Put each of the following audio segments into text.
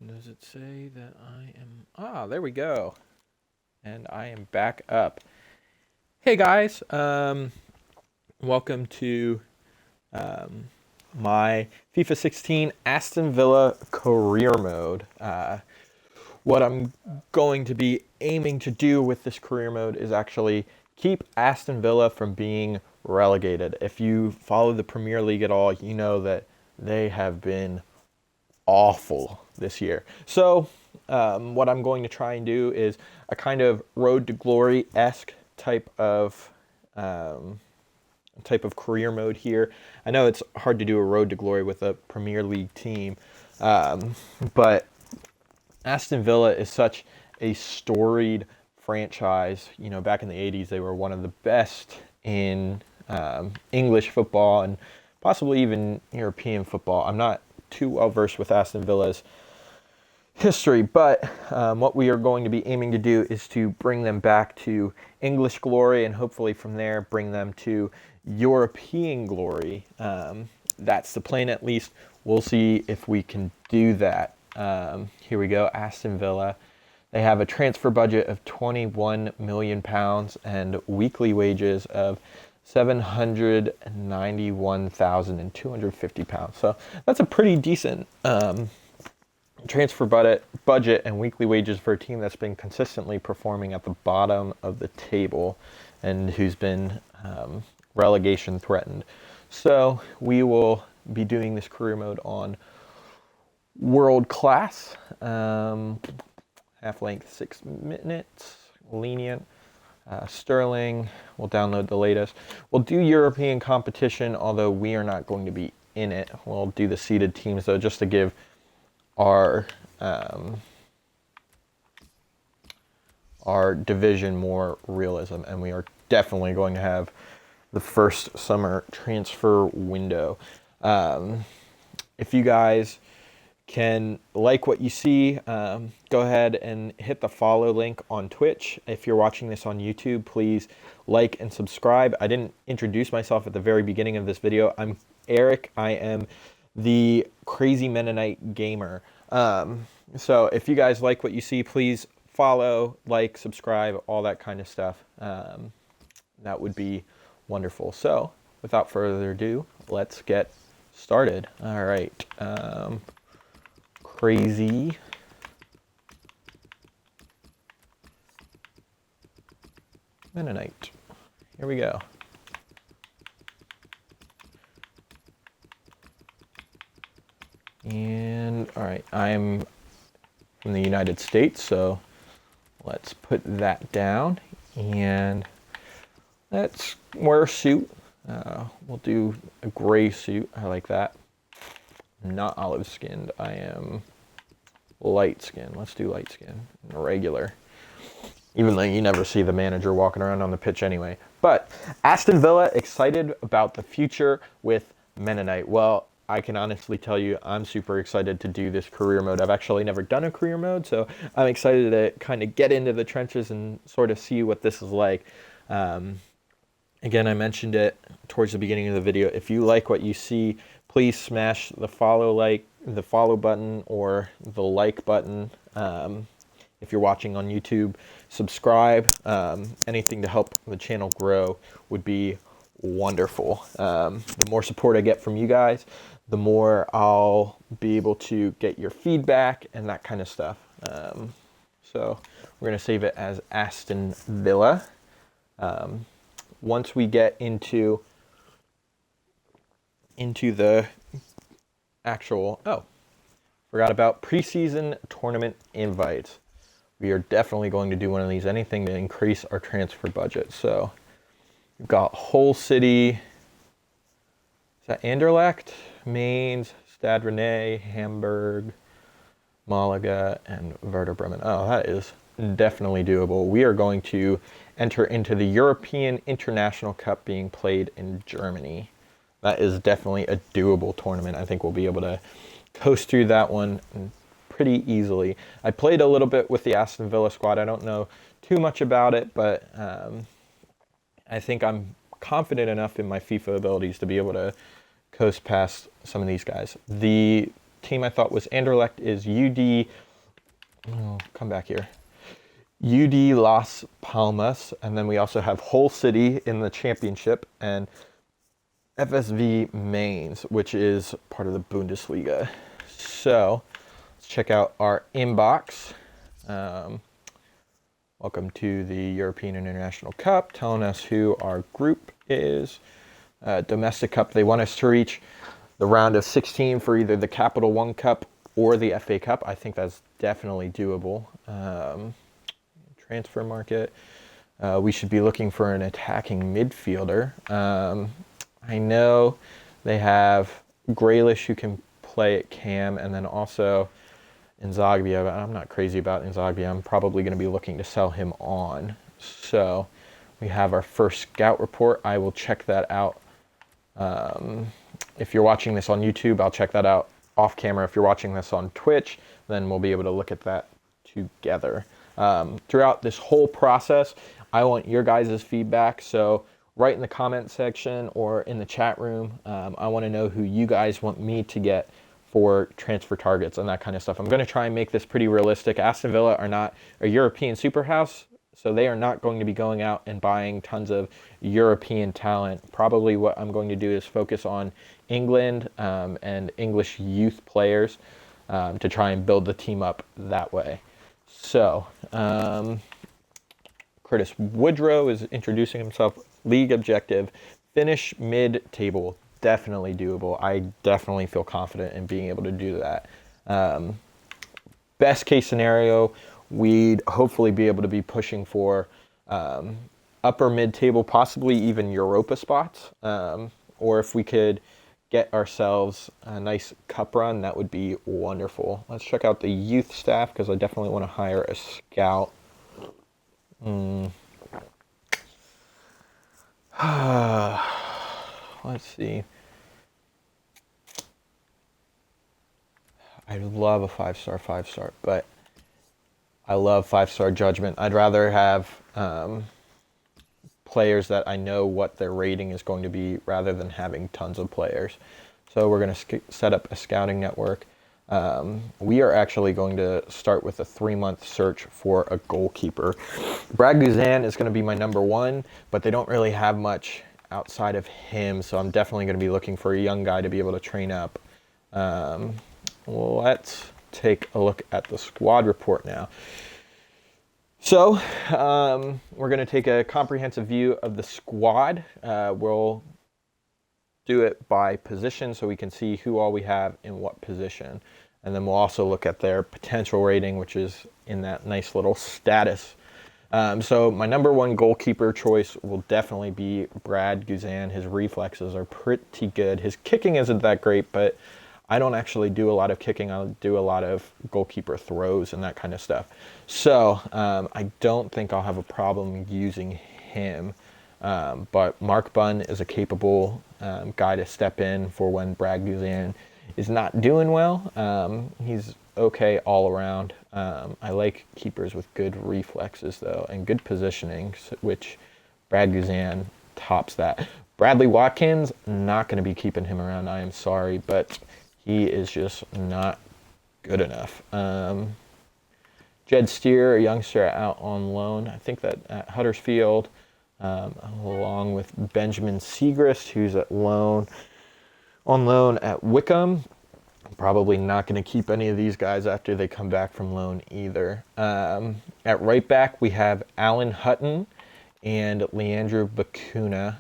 Does it say that I am... Ah, there we go. And I am back up. Hey guys, welcome to my FIFA 16 Aston Villa career mode. What I'm going to be aiming to do with this career mode is actually keep Aston Villa from being relegated. If you follow the Premier League at all, you know that they have been awful this year. So what I'm going to try and do is a kind of Road to Glory-esque type of career mode here. I know it's hard to do a Road to Glory with a Premier League team, but Aston Villa is such a storied franchise. You know, back in the 80s, they were one of the best in English football and possibly even European football. I'm not too well versed with Aston Villa's history, but what we are going to be aiming to do is to bring them back to English glory and hopefully from there bring them to European glory. That's the plan, at least. We'll see if we can do that. Here we go, Aston Villa. They have a transfer budget of £21 million and weekly wages of £791,250. So that's a pretty decent transfer budget and weekly wages for a team that's been consistently performing at the bottom of the table and who's been relegation threatened. So we will be doing this career mode on world class, half length, 6 minutes, lenient. Sterling, we'll download the latest. We'll do European competition, although we are not going to be in it. We'll do the seeded teams, though, just to give our division more realism. And we are definitely going to have the first summer transfer window. If you guys can like what you see, go ahead and hit the follow link on Twitch. If you're watching this on YouTube, please like and subscribe. I didn't introduce myself at the very beginning of this video. I'm Eric. I am the Crazy Mennonite Gamer. So if you guys like what you see, please follow, like, subscribe, all that kind of stuff. That would be wonderful. So without further ado, let's get started. All right. Crazy Mennonite. Here we go. And all right, I'm from the United States, so let's put that down and let's wear a suit. We'll do a gray suit. I like that. I'm not olive skinned. I am light skinned. Let's do light skin. Regular. Even though you never see the manager walking around on the pitch anyway. But Aston Villa excited about the future with Mennonite. Well, I can honestly tell you I'm super excited to do this career mode. I've actually never done a career mode, so I'm excited to kind of get into the trenches and sort of see what this is like. Again, I mentioned it towards the beginning of the video. If you like what you see, please smash the follow button or the like button. If you're watching on YouTube, subscribe. Anything to help the channel grow would be wonderful. The more support I get from you guys, the more I'll be able to get your feedback and that kind of stuff. So we're going to save it as Aston Villa. Once we get into the actual, forgot about preseason tournament invites. We are definitely going to do one of these, anything to increase our transfer budget. So we've got Hull City, is that Anderlecht, Mainz, Stade Rennais, Hamburg, Malaga, and Werder Bremen. Oh, that is definitely doable. We are going to enter into the European International Cup being played in Germany. That is definitely a doable tournament. I think we'll be able to coast through that one pretty easily. I played a little bit with the Aston Villa squad. I don't know too much about it, but I think I'm confident enough in my FIFA abilities to be able to coast past some of these guys. The team I thought was Anderlecht is UD. Oh, come back here. UD Las Palmas, and then we also have Hull City in the championship, and FSV Mainz, which is part of the Bundesliga. So let's check out our inbox. Welcome to the European International Cup, telling us who our group is. Domestic Cup, they want us to reach the round of 16 for either the Capital One Cup or the FA Cup. I think that's definitely doable. Transfer market, we should be looking for an attacking midfielder. I know they have Grealish who can play at cam, and then also Inzaghi. I'm not crazy about Inzaghi. I'm probably going to be looking to sell him on. So we have our first scout report. I will check that out. If you're watching this on YouTube, I'll check that out off camera. If you're watching this on Twitch, then we'll be able to look at that together. Throughout this whole process, I want your guys' feedback. So write in the comment section or in the chat room. I want to know who you guys want me to get for transfer targets and that kind of stuff. I'm going to try and make this pretty realistic. Aston Villa are not a European superhouse, so they are not going to be going out and buying tons of European talent. Probably what I'm going to do is focus on England and English youth players to try and build the team up that way. So, Curtis Woodrow is introducing himself. League objective, finish mid-table. Definitely doable. I definitely feel confident in being able to do that. Best case scenario, we'd hopefully be able to be pushing for upper mid-table, possibly even Europa spots. Or if we could get ourselves a nice cup run, that would be wonderful. Let's check out the youth staff because I definitely want to hire a scout. Let's see. I love a five-star, but I love five-star judgment. I'd rather have players that I know what their rating is going to be rather than having tons of players. So we're going to set up a scouting network. We are actually going to start with a 3-month search for a goalkeeper. Brad Guzan is going to be my number one, but they don't really have much outside of him, so I'm definitely going to be looking for a young guy to be able to train up. Let's take a look at the squad report now. So we're going to take a comprehensive view of the squad. We'll do it by position so we can see who all we have in what position. And then we'll also look at their potential rating, which is in that nice little status. So my number one goalkeeper choice will definitely be Brad Guzan. His reflexes are pretty good. His kicking isn't that great, but I don't actually do a lot of kicking. I'll do a lot of goalkeeper throws and that kind of stuff. So I don't think I'll have a problem using him. But Mark Bunn is a capable guy to step in for when Brad Guzan is not doing well. He's okay all around. I like keepers with good reflexes, though, and good positioning, which Brad Guzan tops that. Bradley Watkins, not going to be keeping him around. I am sorry, but he is just not good enough. Jed Steer, a youngster out on loan. I think that at Huddersfield, along with Benjamin Siegrist, who's on loan at Wickham. Probably not going to keep any of these guys after they come back from loan either. At right back, we have Alan Hutton and Leandro Bacuna.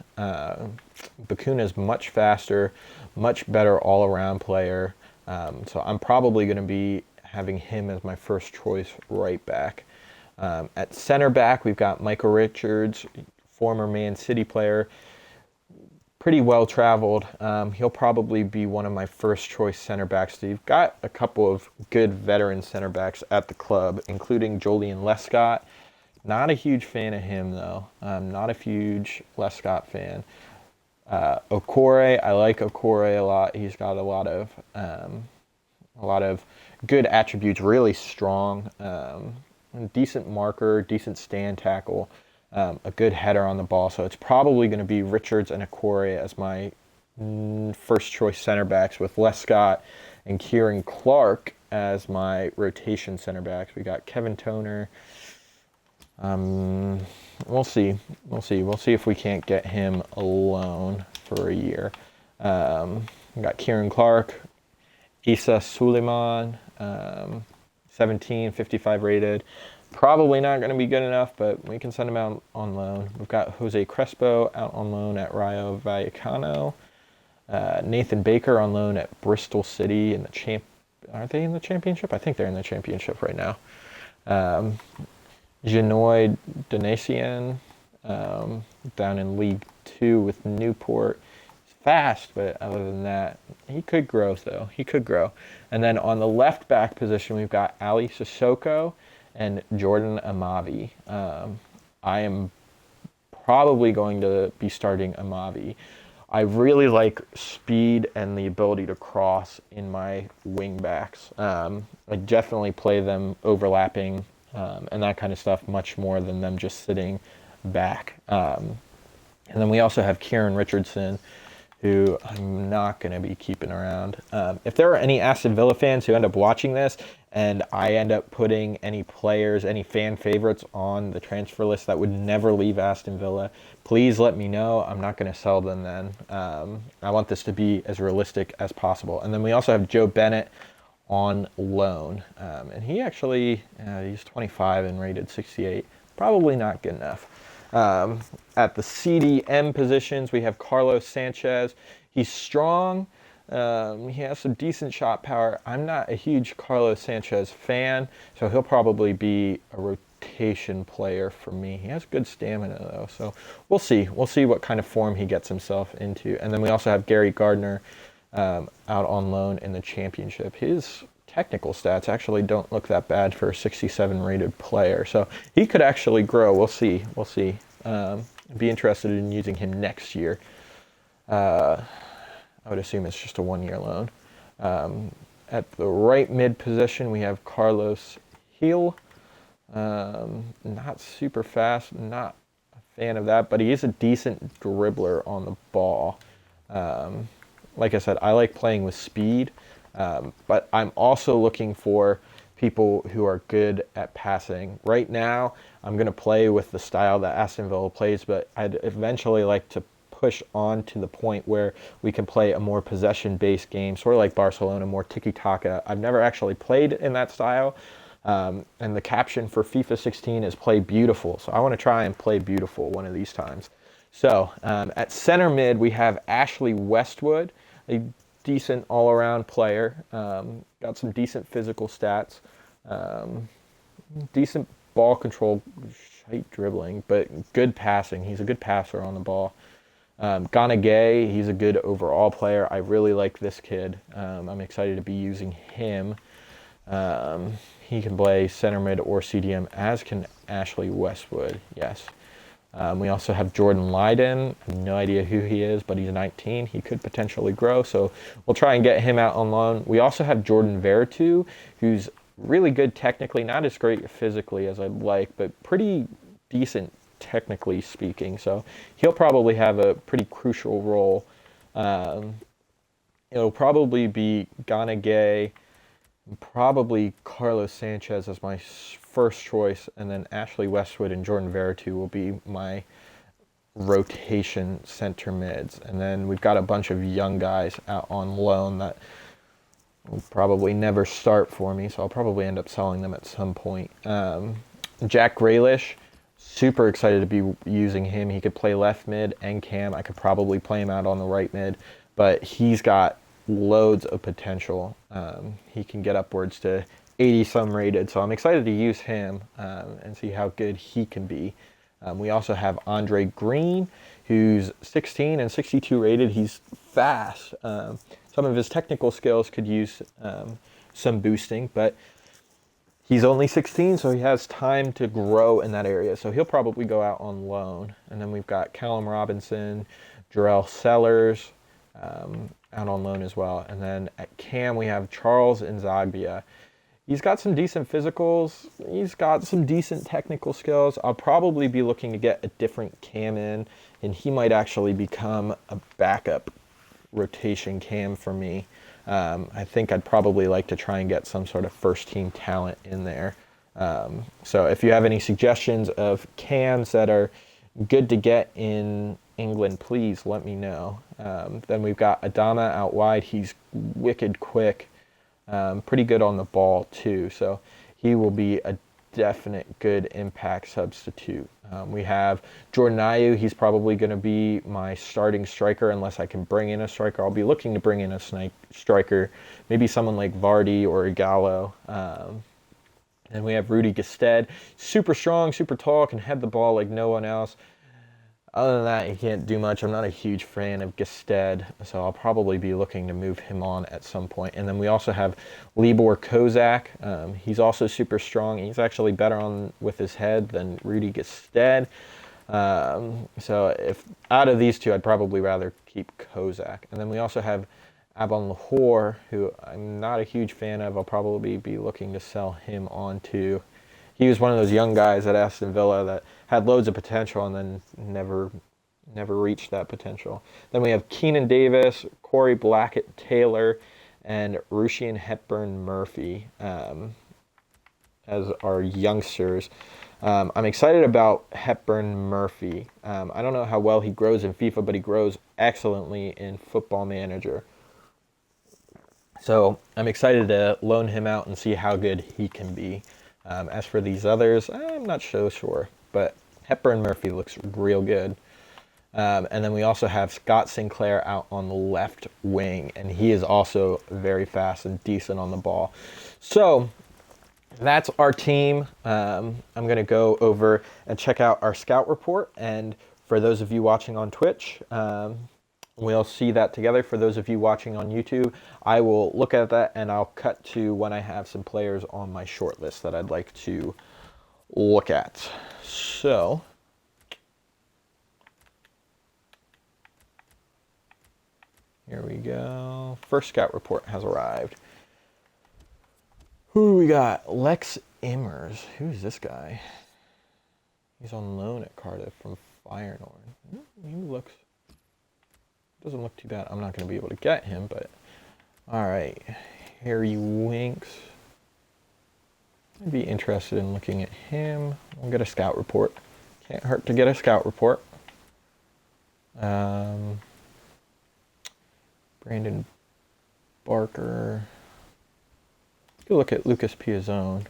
Bacuna is much faster, much better all-around player. So I'm probably going to be having him as my first choice right back. At center back, we've got Michael Richards, former Man City player. Pretty well traveled. He'll probably be one of my first choice center backs. So you've got a couple of good veteran center backs at the club, including Julian Lescott. Not a huge fan of him though. I'm not a huge Lescott fan. Okore, I like Okore a lot. He's got a lot of good attributes. Really strong, decent marker, decent stand tackle. A good header on the ball, so it's probably going to be Richards and Okore as my first choice center backs, with Lescott and Kieran Clark as my rotation center backs. We got Kevin Toner. We'll see. We'll see if we can't get him a loan for a year. We got Kieran Clark, Issa Suleiman, 17, 55 rated. Probably not going to be good enough, but we can send him out on loan. We've got Jose Crespo out on loan at Rayo Vallecano. Nathan Baker on loan at Bristol City in the Are they in the championship? I think they're in the championship right now. Genoy Donatian down in League 2 with Newport. He's fast, but other than that, he could grow, though. He could grow. And then on the left back position, we've got Ali Sissoko and Jordan Amavi. I am probably going to be starting Amavi. I really like speed and the ability to cross in my wing backs. I definitely play them overlapping and that kind of stuff much more than them just sitting back. And then we also have Kieran Richardson, who I'm not going to be keeping around. If there are any Aston Villa fans who end up watching this and I end up putting any players, any fan favorites on the transfer list that would never leave Aston Villa, please let me know. I'm not going to sell them then. I want this to be as realistic as possible. And then we also have Joe Bennett on loan. And he actually, he's 25 and rated 68. Probably not good enough. At the CDM positions, we have Carlos Sanchez. He's strong. He has some decent shot power. I'm not a huge Carlos Sanchez fan, so he'll probably be a rotation player for me. He has good stamina, though, so we'll see. We'll see what kind of form he gets himself into. And then we also have Gary Gardner out on loan in the championship. His technical stats actually don't look that bad for a 67 rated player, so he could actually grow. We'll see. Be interested in using him next year. I would assume it's just a 1-year loan. At the right mid position, we have Carlos Hill. Not super fast, not a fan of that, but he is a decent dribbler on the ball. Like I said, I like playing with speed, but I'm also looking for people who are good at passing. Right now, I'm going to play with the style that Aston Villa plays, but I'd eventually like to push on to the point where we can play a more possession-based game, sort of like Barcelona, more tiki-taka. I've never actually played in that style, and the caption for FIFA 16 is play beautiful, so I want to try and play beautiful one of these times. So at center mid, we have Ashley Westwood, a decent all-around player, got some decent physical stats, decent ball control, tight dribbling, but good passing. He's a good passer on the ball. Ghana Gay, he's a good overall player. I really like this kid. I'm excited to be using him. He can play center mid or CDM, as can Ashley Westwood, yes. We also have Jordan Lydon. I have no idea who he is, but he's 19. He could potentially grow, so we'll try and get him out on loan. We also have Jordan Vertu, who's really good technically, not as great physically as I'd like, but pretty decent technically speaking, so he'll probably have a pretty crucial role. It'll probably be Ghana Gay, probably Carlos Sanchez as my first choice, and then Ashley Westwood and Jordan Vertu will be my rotation center mids. And then we've got a bunch of young guys out on loan that will probably never start for me, so I'll probably end up selling them at some point. Jack Grealish, super excited to be using him. He could play left mid and cam. I could probably play him out on the right mid, but he's got loads of potential. He can get upwards to 80 some rated, so I'm excited to use him and see how good he can be. We also have Andre Green, who's 16 and 62 rated. He's fast. Some of his technical skills could use some boosting, but he's only 16, so he has time to grow in that area. So he'll probably go out on loan. And then we've got Callum Robinson, Jarrell Sellers out on loan as well. And then at cam, we have Charles Nzagbia. He's got some decent physicals. He's got some decent technical skills. I'll probably be looking to get a different cam in, and he might actually become a backup rotation cam for me. I think I'd probably like to try and get some sort of first team talent in there. So if you have any suggestions of cans that are good to get in England, please let me know. Then we've got Adama out wide. He's wicked quick, pretty good on the ball too. So he will be a definite good impact substitute. We have Jordan Ayew. He's probably going to be my starting striker unless I can bring in a striker. I'll be looking to bring in a striker, maybe someone like Vardy or Gallo. And we have Rudy Gestede, super strong, super tall, can head the ball like no one else. Other than that, he can't do much. I'm not a huge fan of Gestede, so I'll probably be looking to move him on at some point. And then we also have Libor Kozak. He's also super strong. He's actually better on with his head than Rudy Gestede. So if out of these two, I'd probably rather keep Kozak. And then we also have Abon Lahore, who I'm not a huge fan of. I'll probably be looking to sell him on too. He was one of those young guys at Aston Villa that had loads of potential and then never reached that potential. Then we have Keenan Davis, Corey Blackett-Taylor, and Rushian Hepburn-Murphy as our youngsters. I'm excited about Hepburn-Murphy. I don't know how well he grows in FIFA, but he grows excellently in Football Manager. So I'm excited to loan him out and see how good he can be. As for these others, I'm not so sure, but Hepburn-Murphy looks real good. And then we also have Scott Sinclair out on the left wing, and he is also very fast and decent on the ball. So that's our team. I'm going to go over and check out our scout report, and for those of you watching on Twitch, we'll see that together. For those of you watching on YouTube, I will look at that and I'll cut to when I have some players on my short list that I'd like to look at. So, here we go. First scout report has arrived. Who do we got? Lex Immers. Who's this guy? He's on loan at Cardiff from Feyenoord. He doesn't look too bad. I'm not going to be able to get him, but all right. Harry Winks. I'd be interested in looking at him. We'll get a scout report. Can't hurt to get a scout report. Brandon Barker. Go look at Lucas Piazzone.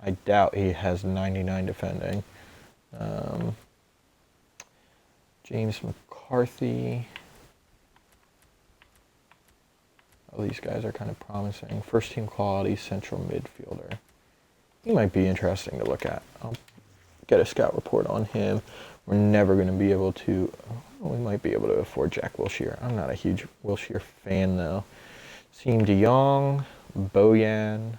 I doubt he has 99 defending. James McCarthy. Oh, these guys are kind of promising. First team quality central midfielder. He might be interesting to look at. I'll get a scout report on him. We're never going to be able to... we might be able to afford Jack Wilshere. I'm not a huge Wilshere fan, though. Siem de Jong, Bojan,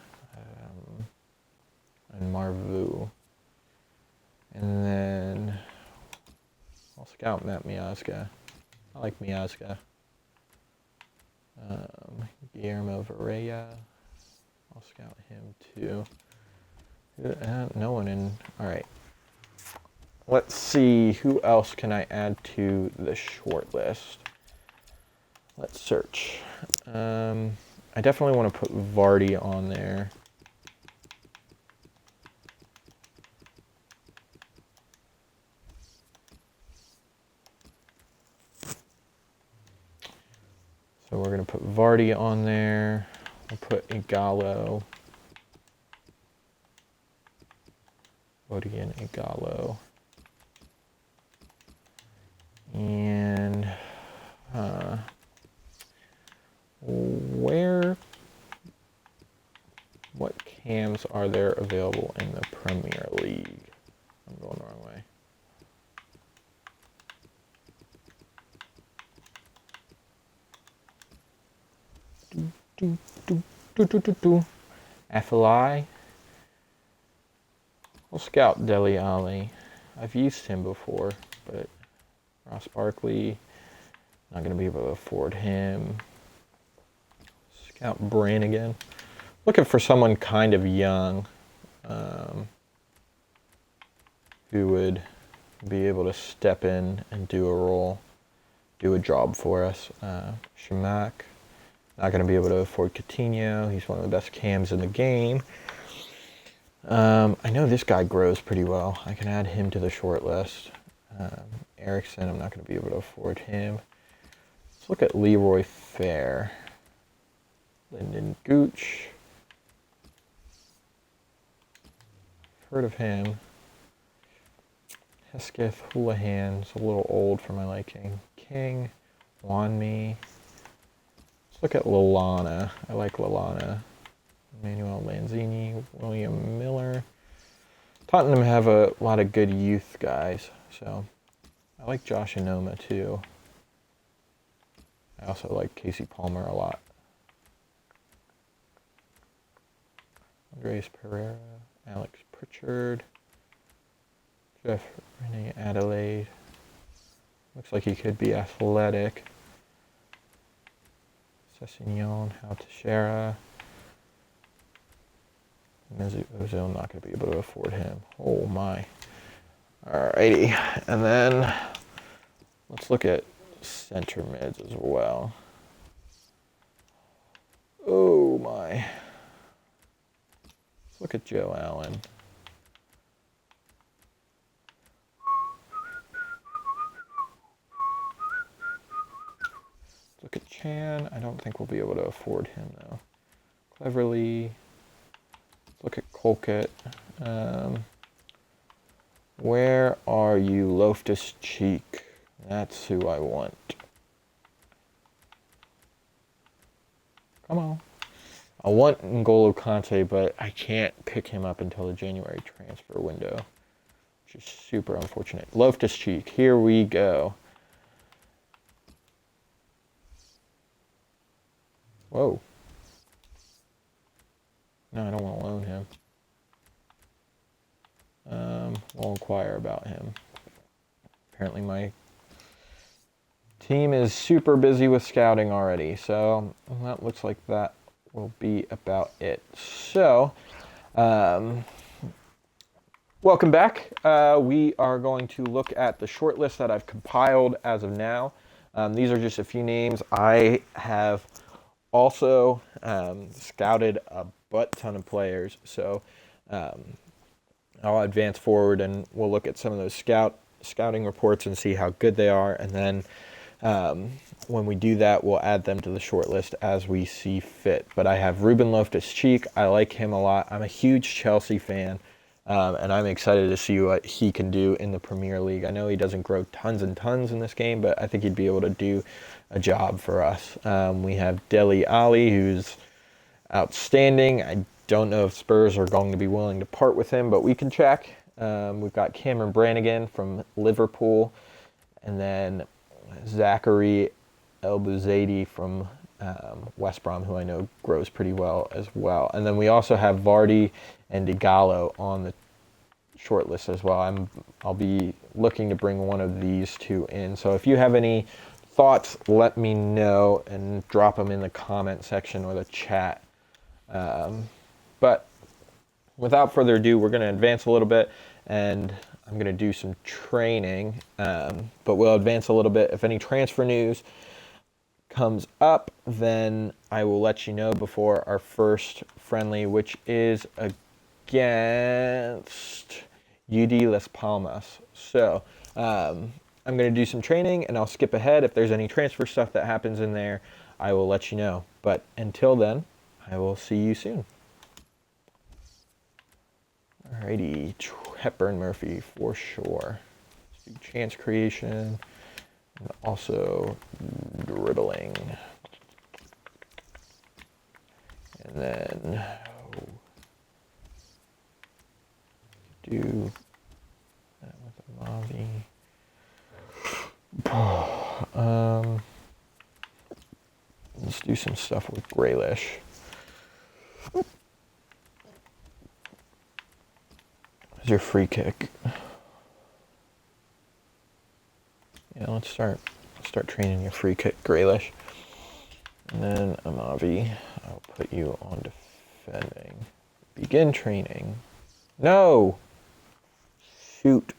and Marvu. And then I'll scout Matt Miazga. I like Miazga. Guillermo Varela. I'll scout him too. No one in. All right. Let's see, who else can I add to the short list? Let's search. I definitely want to put Vardy on there. So we're going to put Vardy on there. We'll put Igalo. Odian Igalo. And what cams are there available in the Premier League? I'm going the wrong way. FLI. I'll scout Dele Alli. I've used him before, but Ross Barkley, not going to be able to afford him. Scout Brannigan. Looking for someone kind of young who would be able to step in and do a role, do a job for us. Shamak. Not going to be able to afford Coutinho. He's one of the best cams in the game. I know this guy grows pretty well. I can add him to the short list. Ericsson, I'm not going to be able to afford him. Let's look at Leroy Fair. Lyndon Gooch. Heard of him. Hesketh Houlihan's a little old for my liking. King, Wanmi. Let's look at Lallana. I like Lallana. Emmanuel Lanzini, William Miller. Tottenham have a lot of good youth guys, so I like Josh Inoma too. I also like Casey Palmer a lot. Andres Pereira, Alex Pritchard, Jeff Rene Adelaide. Looks like he could be athletic. Sessignon, How Teixeira. Ozil, not going to be able to afford him. Oh my. Alrighty. And then let's look at center mids as well. Oh my. Let's look at Joe Allen. Let's look at Chan. I don't think we'll be able to afford him though. Cleverly. Look at Colquitt. Where are you, Loftus-Cheek? That's who I want. Come on. I want N'Golo Kante, but I can't pick him up until the January transfer window, which is super unfortunate. Loftus-Cheek, here we go. Whoa. No, I don't want to loan him. We'll inquire about him. Apparently my team is super busy with scouting already, so that looks like that will be about it. So, welcome back. We are going to look at the short list that I've compiled as of now. These are just a few names. I have also scouted a butt ton of players, so I'll advance forward and we'll look at some of those scouting reports and see how good they are, and then when we do that, we'll add them to the short list as we see fit. But I have Ruben Loftus-Cheek. I like him a lot. I'm a huge Chelsea fan, and I'm excited to see what he can do in the Premier League. I know he doesn't grow tons and tons in this game, but I think he'd be able to do a job for us. We have Dele Alli, who's outstanding. I don't know if Spurs are going to be willing to part with him, but we can check. We've got Cameron Brannigan from Liverpool, and then Zachary El Bouzidi from West Brom, who I know grows pretty well as well. And then we also have Vardy and Digallo on the short list as well. I'll be looking to bring one of these two in. So if you have any thoughts, let me know and drop them in the comment section or the chat. But without further ado, we're going to advance a little bit, and I'm going to do some training, but we'll advance a little bit. If any transfer news comes up, then I will let you know before our first friendly, which is against UD Las Palmas. So I'm going to do some training, and I'll skip ahead. If there's any transfer stuff that happens in there, I will let you know. But until then, I will see you soon. Alrighty, Hepburn Murphy for sure. Let's do chance creation and also dribbling. And then do that with Amavi. Let's do some stuff with Grealish. Here's your free kick. Yeah, let's start training your free kick, Grealish. And then Amavi, I'll put you on defending. Begin training. No! Shoot.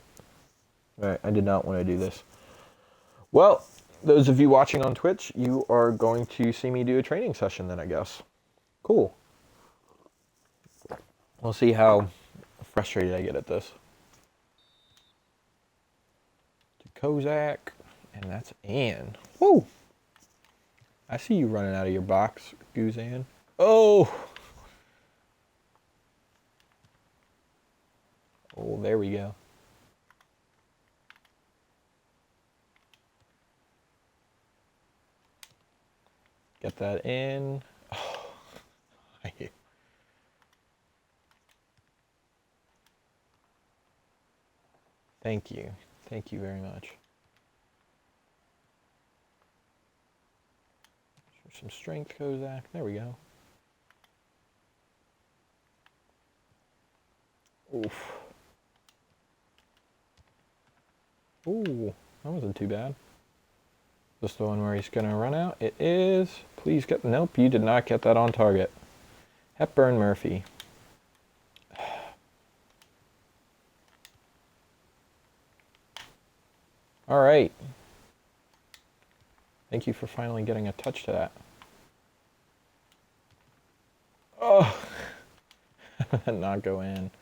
Alright, I did not want to do this. Well, those of you watching on Twitch, you are going to see me do a training session then, I guess. Cool. We'll see how frustrated I get at this. To Kozak, and that's Ann. Woo! I see you running out of your box, Guzan. Oh! Oh, there we go. Get that in. Oh, thank you. Thank you very much. Some strength, Kozak. There we go. Oof. Ooh, that wasn't too bad. Is this the one where he's going to run out? It is. Please get... Nope, you did not get that on target. Hepburn Murphy. All right. Thank you for finally getting a touch to that. Oh! Not go in.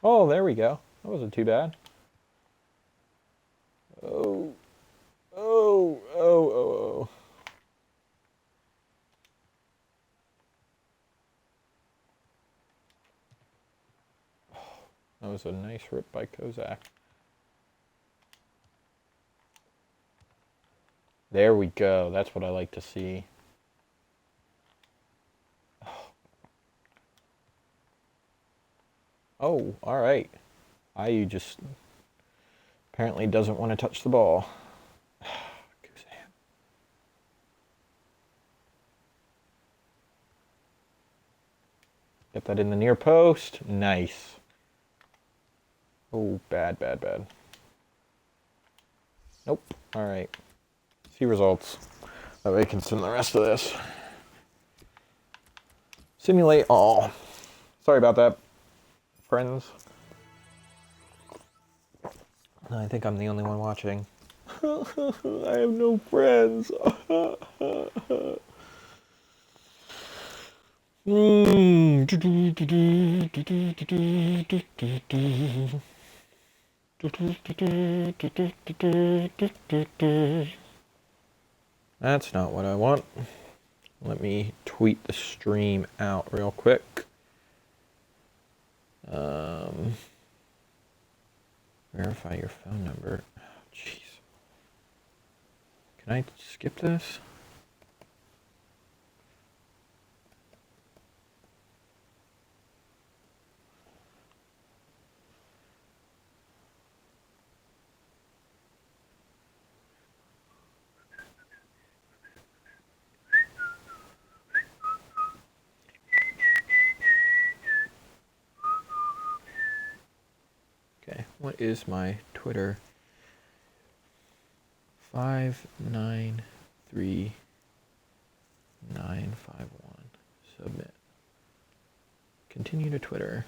Oh, there we go. That wasn't too bad. Oh. Oh, oh, oh, oh. That was a nice rip by Kozak. There we go. That's what I like to see. Oh, all right. IU just apparently doesn't want to touch the ball. Get that in the near post. Nice. Oh, bad, bad, bad. Nope. All right. See results. That way I can sim the rest of this. Simulate all. Sorry about that, friends. I think I'm the only one watching. I have no friends. That's not what I want. Let me tweet the stream out real quick. Verify your phone number. Oh, jeez. Can I skip this? Okay, what is my Twitter? 593951. Submit. Continue to Twitter.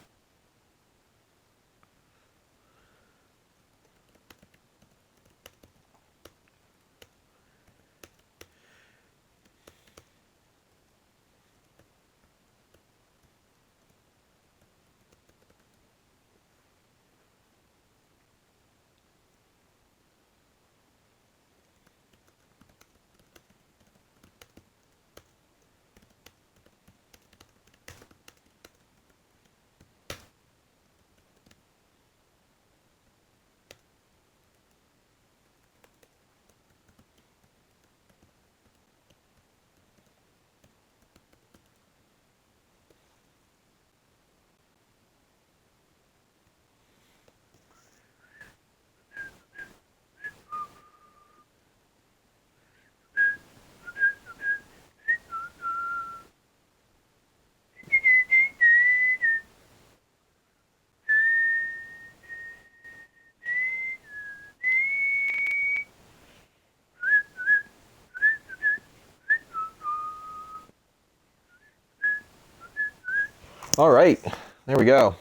All right, there we go.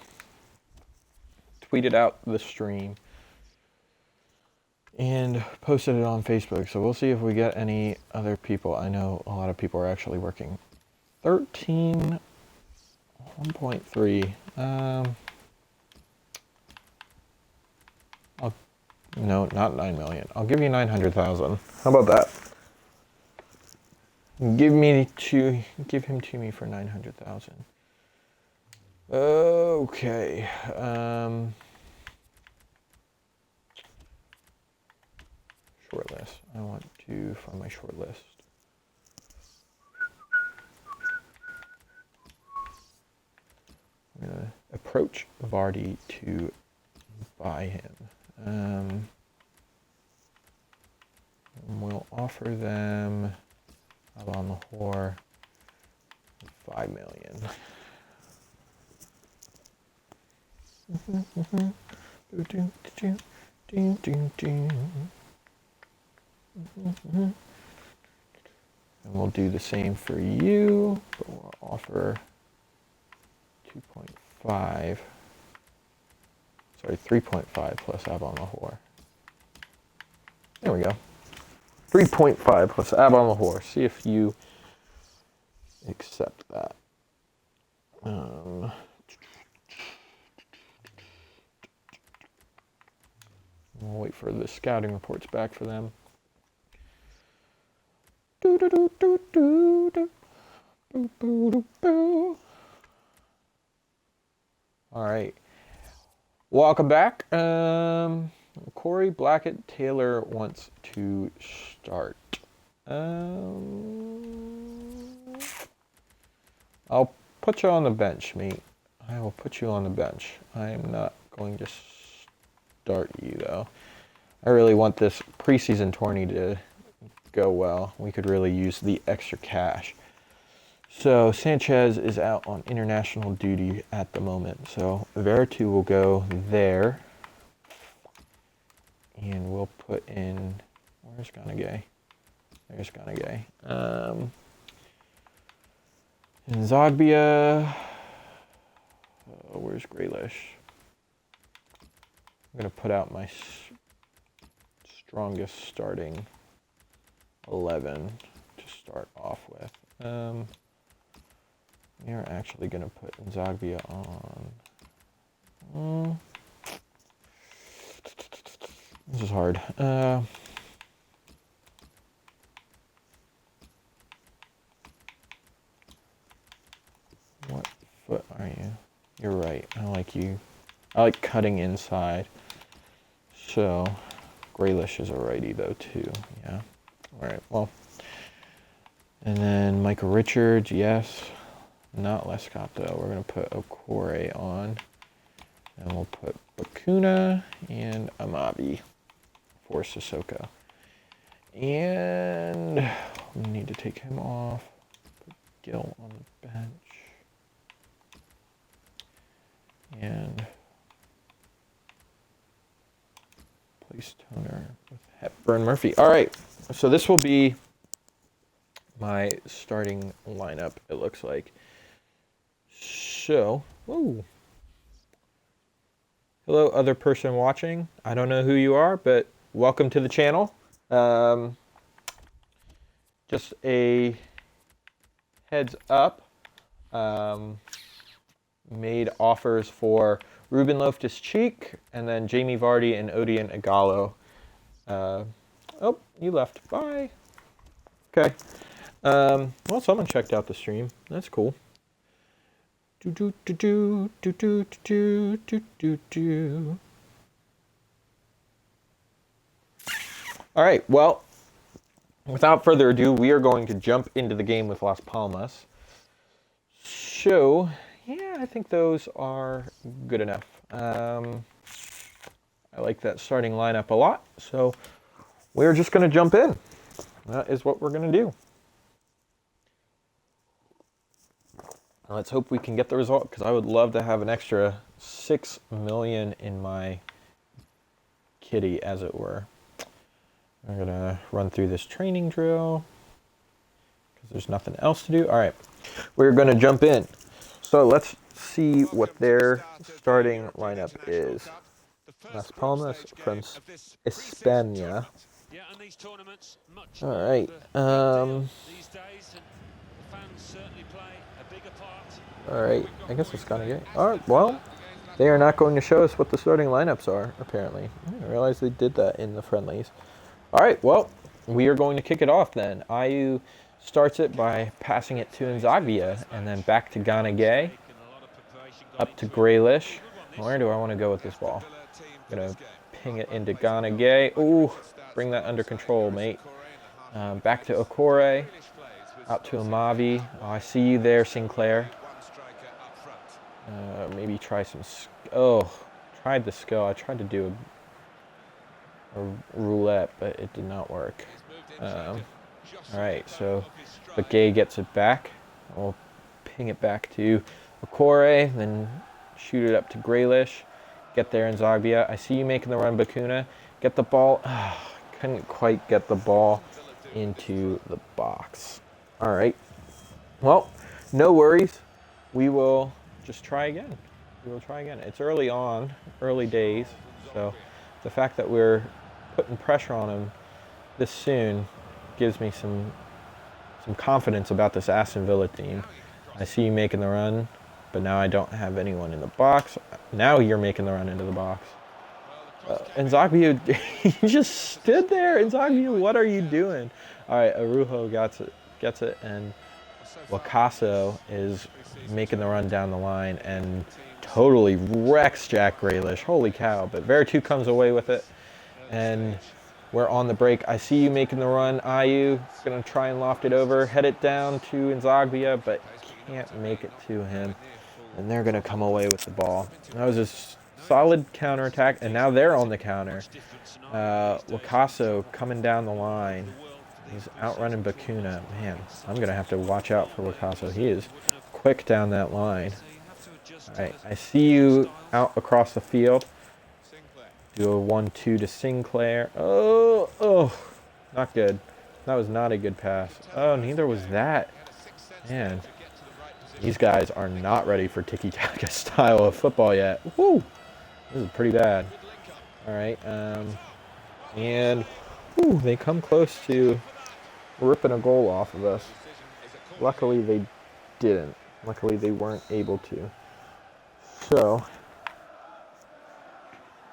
Tweeted out the stream. and posted it on Facebook. So we'll see if we get any other people. I know a lot of people are actually working. 13, 1.3. No, not 9 million. I'll give you 900,000. How about that? Give him to me for 900,000. Okay. Short list. I want to find my short list. I'm gonna approach Vardy to buy him. We'll offer them on the whore 5 million. And we'll do the same for you, but we'll offer 2.5. Sorry, 3.5 plus Ab on the whore. There we go. 3.5 plus Ab on the whore. See if you accept that. We'll wait for the scouting reports back for them. All right. Welcome back. Corey Blackett Taylor wants to start. I'll put you on the bench, mate. I will put you on the bench. I am not going to start you, though. I really want this preseason tourney to go well. We could really use the extra cash. So Sanchez is out on international duty at the moment. So Vertu will go there. And we'll put in, where's Ganagay? There's Ganagay. And Zogbia, where's Grealish? I'm going to put out my strongest starting 11 to start off with. We're actually going to put Zogbia on. This is hard. What foot are you? You're right. I like you. I like cutting inside. So, Grealish is a righty though too. Yeah. All right. Well, and then Michael Richards. Yes. Not Lescott though. We're gonna put Okore on, and we'll put Bakuna and Amabi for Sissoko. And we need to take him off. Put Gill on the bench. And place Toner with Hepburn Murphy. All right, so this will be my starting lineup, it looks like. So, whoa. Hello, other person watching. I don't know who you are, but welcome to the channel. Just a heads up. Made offers for Ruben Loftus-Cheek and then Jamie Vardy and Odion Igalo. Oh, you left. Bye. Okay. Well, someone checked out the stream. That's cool. All right. Well, without further ado, we are going to jump into the game with Las Palmas. So, yeah, I think those are good enough. I like that starting lineup a lot, so we're just going to jump in. That is what we're going to do. Let's hope we can get the result, because I would love to have an extra 6 million in my kitty, as it were. I'm going to run through this training drill, because there's nothing else to do. All right, we're going to jump in. So let's see what their starting lineup is. Las Palmas from España. All right. All right. I guess it's kind of good. All right. Well, they are not going to show us what the starting lineups are, apparently. I didn't realize they did that in the friendlies. All right. Well, we are going to kick it off then. IU starts it by passing it to Nzagbia, and then back to Ganagay, up to Grealish. Where do I want to go with this ball? I'm going to ping it into Ganagay. Ooh, bring that under control, mate. Back to Okore, out to Amavi. Oh, I see you there, Sinclair. Maybe try some... tried the skill. I tried to do a roulette, but it did not work. All right, so Gay gets it back. We'll ping it back to Okore, then shoot it up to Grealish. Get there in Zagbia. I see you making the run, Bakuna. Get the ball. Couldn't quite get the ball into the box. All right. Well, no worries. We will just try again. It's early on, early days. So the fact that we're putting pressure on him this soon gives me some confidence about this Aston Villa team. I see you making the run, but now I don't have anyone in the box. Now you're making the run into the box. Nzagbia, he just stood there. Nzagbia, what are you doing? All right, Arujo gets it, and Wakaso is making the run down the line and totally wrecks Jack Grealish. Holy cow. But Veretout comes away with it, and we're on the break. I see you making the run. IU going to try and loft it over, head it down to Nzagbia, but can't make it to him. And they're going to come away with the ball. That was a solid counterattack, and now they're on the counter. Wakaso coming down the line. He's outrunning Bakuna. Man, I'm going to have to watch out for Wakaso. He is quick down that line. All right, I see you out across the field. Do a 1-2 to Sinclair. Oh, not good. That was not a good pass. Oh, neither was that. Man, these guys are not ready for tiki-taka style of football yet. Woo! This is pretty bad. All right, and they come close to ripping a goal off of us. Luckily, they didn't. Luckily, they weren't able to. So,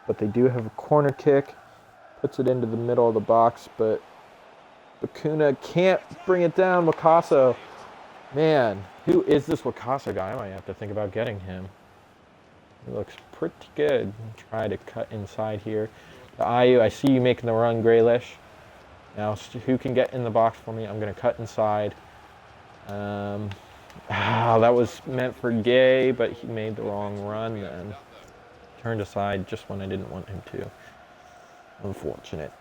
but they do have a corner kick. Puts it into the middle of the box, but Bakuna can't bring it down. Wakaso. Man, who is this Wakaso guy? I might have to think about getting him. He looks pretty good. Try to cut inside here. The IU, I see you making the run, Grealish. Now, who can get in the box for me? I'm going to cut inside. That was meant for Gay, but he made the wrong run then. Turned aside just when I didn't want him to. Unfortunate.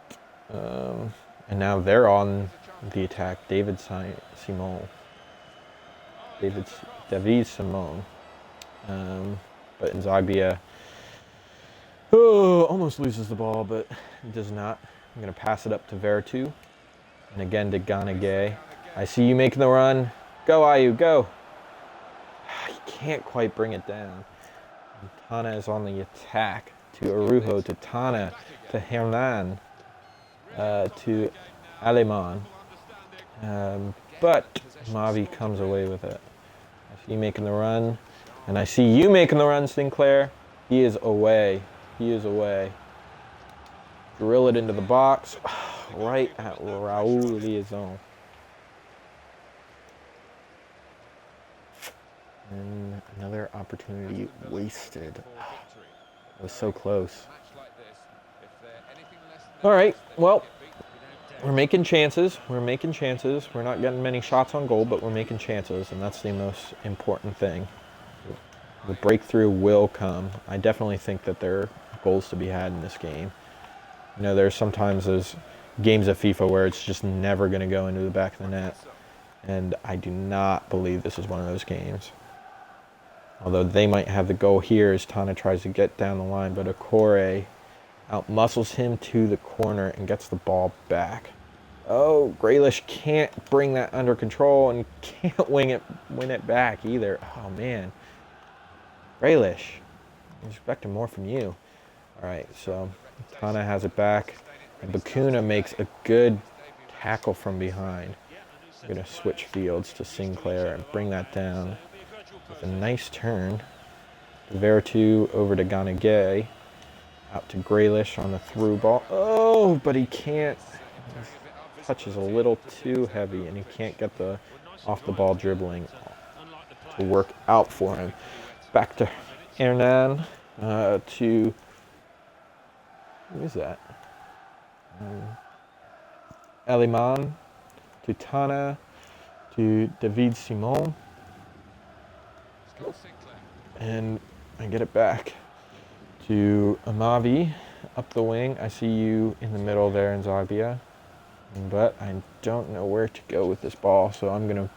And now they're on the attack. David Simon. But Nzagbia almost loses the ball, but does not. I'm going to pass it up to Veretout. And again to Ganagay. I see you making the run. Go, IU, go. He can't quite bring it down. And Tana is on the attack. To Arujo, to Tana, to Hernan, to Aleman. But Mavi comes away with it. I see you making the run. And I see you making the run, Sinclair. He is away. Drill it into the box. Right at Raul Liaison. And another opportunity wasted. It was so close. All right, well, we're making chances. We're not getting many shots on goal, but we're making chances, and that's the most important thing. The breakthrough will come. I definitely think that there are goals to be had in this game. You know, there's sometimes those games of FIFA where it's just never going to go into the back of the net. And I do not believe this is one of those games. Although they might have the goal here as Tana tries to get down the line, but Okore out-muscles him to the corner and gets the ball back. Oh, Grealish can't bring that under control and can't win it back either. Oh, man. Grealish, I was expecting more from you. All right, so Tana has it back, and Bakuna makes a good tackle from behind. I'm going to switch fields to Sinclair and bring that down with a nice turn. Vertu over to Ganagay. Out to Graylish on the through ball. Oh, but he can't. His touch is a little too heavy, and he can't get the off the ball dribbling to work out for him. Back to Hernan to who is that? Eliman to Tana to David Simon, and I get it back to Amavi up the wing. I see you in the middle there in Zagbia, but I don't know where to go with this ball, so I'm going to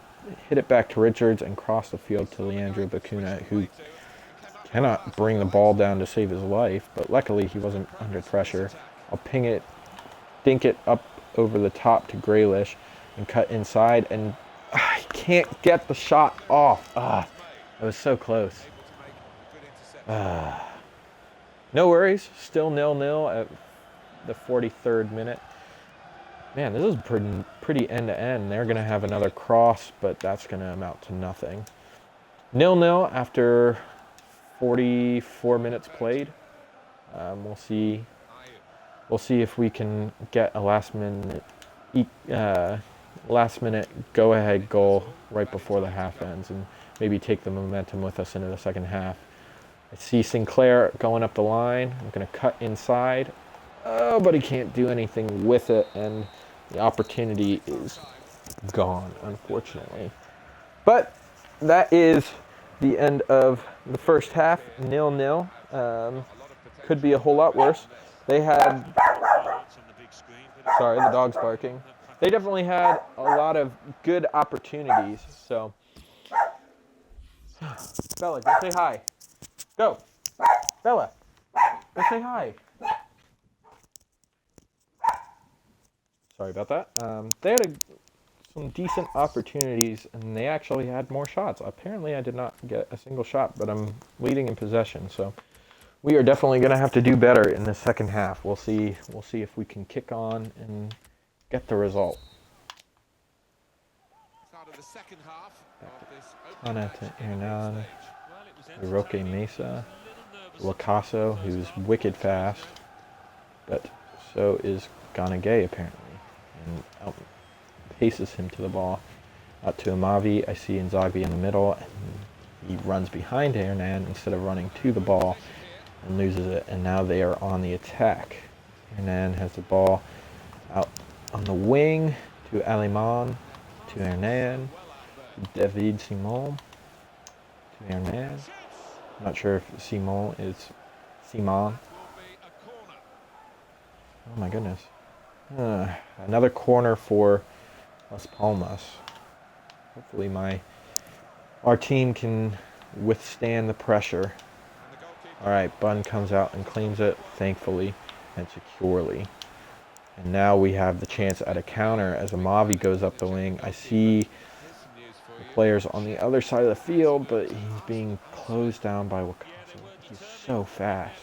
hit it back to Richards and cross the field to Leandro Bakuna, who cannot bring the ball down to save his life, but luckily he wasn't under pressure. I'll ping it, dink it up over the top to Graylish and cut inside, and I can't get the shot off. It was so close. No worries, still 0-0 at the 43rd minute. Man, this is pretty end-to-end. They're going to have another cross, but that's going to amount to nothing. 0-0 after 44 minutes played. We'll see if we can get a last minute go-ahead goal right before the half ends and maybe take the momentum with us into the second half. I see Sinclair going up the line. I'm going to cut inside. Oh, but he can't do anything with it, and the opportunity is gone, unfortunately. But that is the end of the first half, 0-0. Could be a whole lot worse. They had... Sorry, the dog's barking. They definitely had a lot of good opportunities, so... Bella, go say hi. Go. Bella, go say hi. Sorry about that. They had some decent opportunities, and they actually had more shots. Apparently, I did not get a single shot, but I'm leading in possession, so we are definitely going to have to do better in the second half. We'll see if we can kick on and get the result. Ana to Hernan, Roque Mesa, Lacasso, who's wicked fast, but so is Ganagay apparently, and outpaces him to the ball. Out to Amavi, I see Inzaghi in the middle, and he runs behind Hernan instead of running to the ball and loses it, and now they are on the attack. Hernan has the ball out on the wing to Aliman, to Hernan, to David Simon, to Hernan. I'm not sure if Simon is Simon. Oh my goodness. Another corner for Las Palmas. Hopefully our team can withstand the pressure. All right, Bunn comes out and claims it, thankfully and securely. And now we have the chance at a counter as Amavi goes up the wing. I see the players on the other side of the field, but he's being closed down by Wakasu. He's so fast.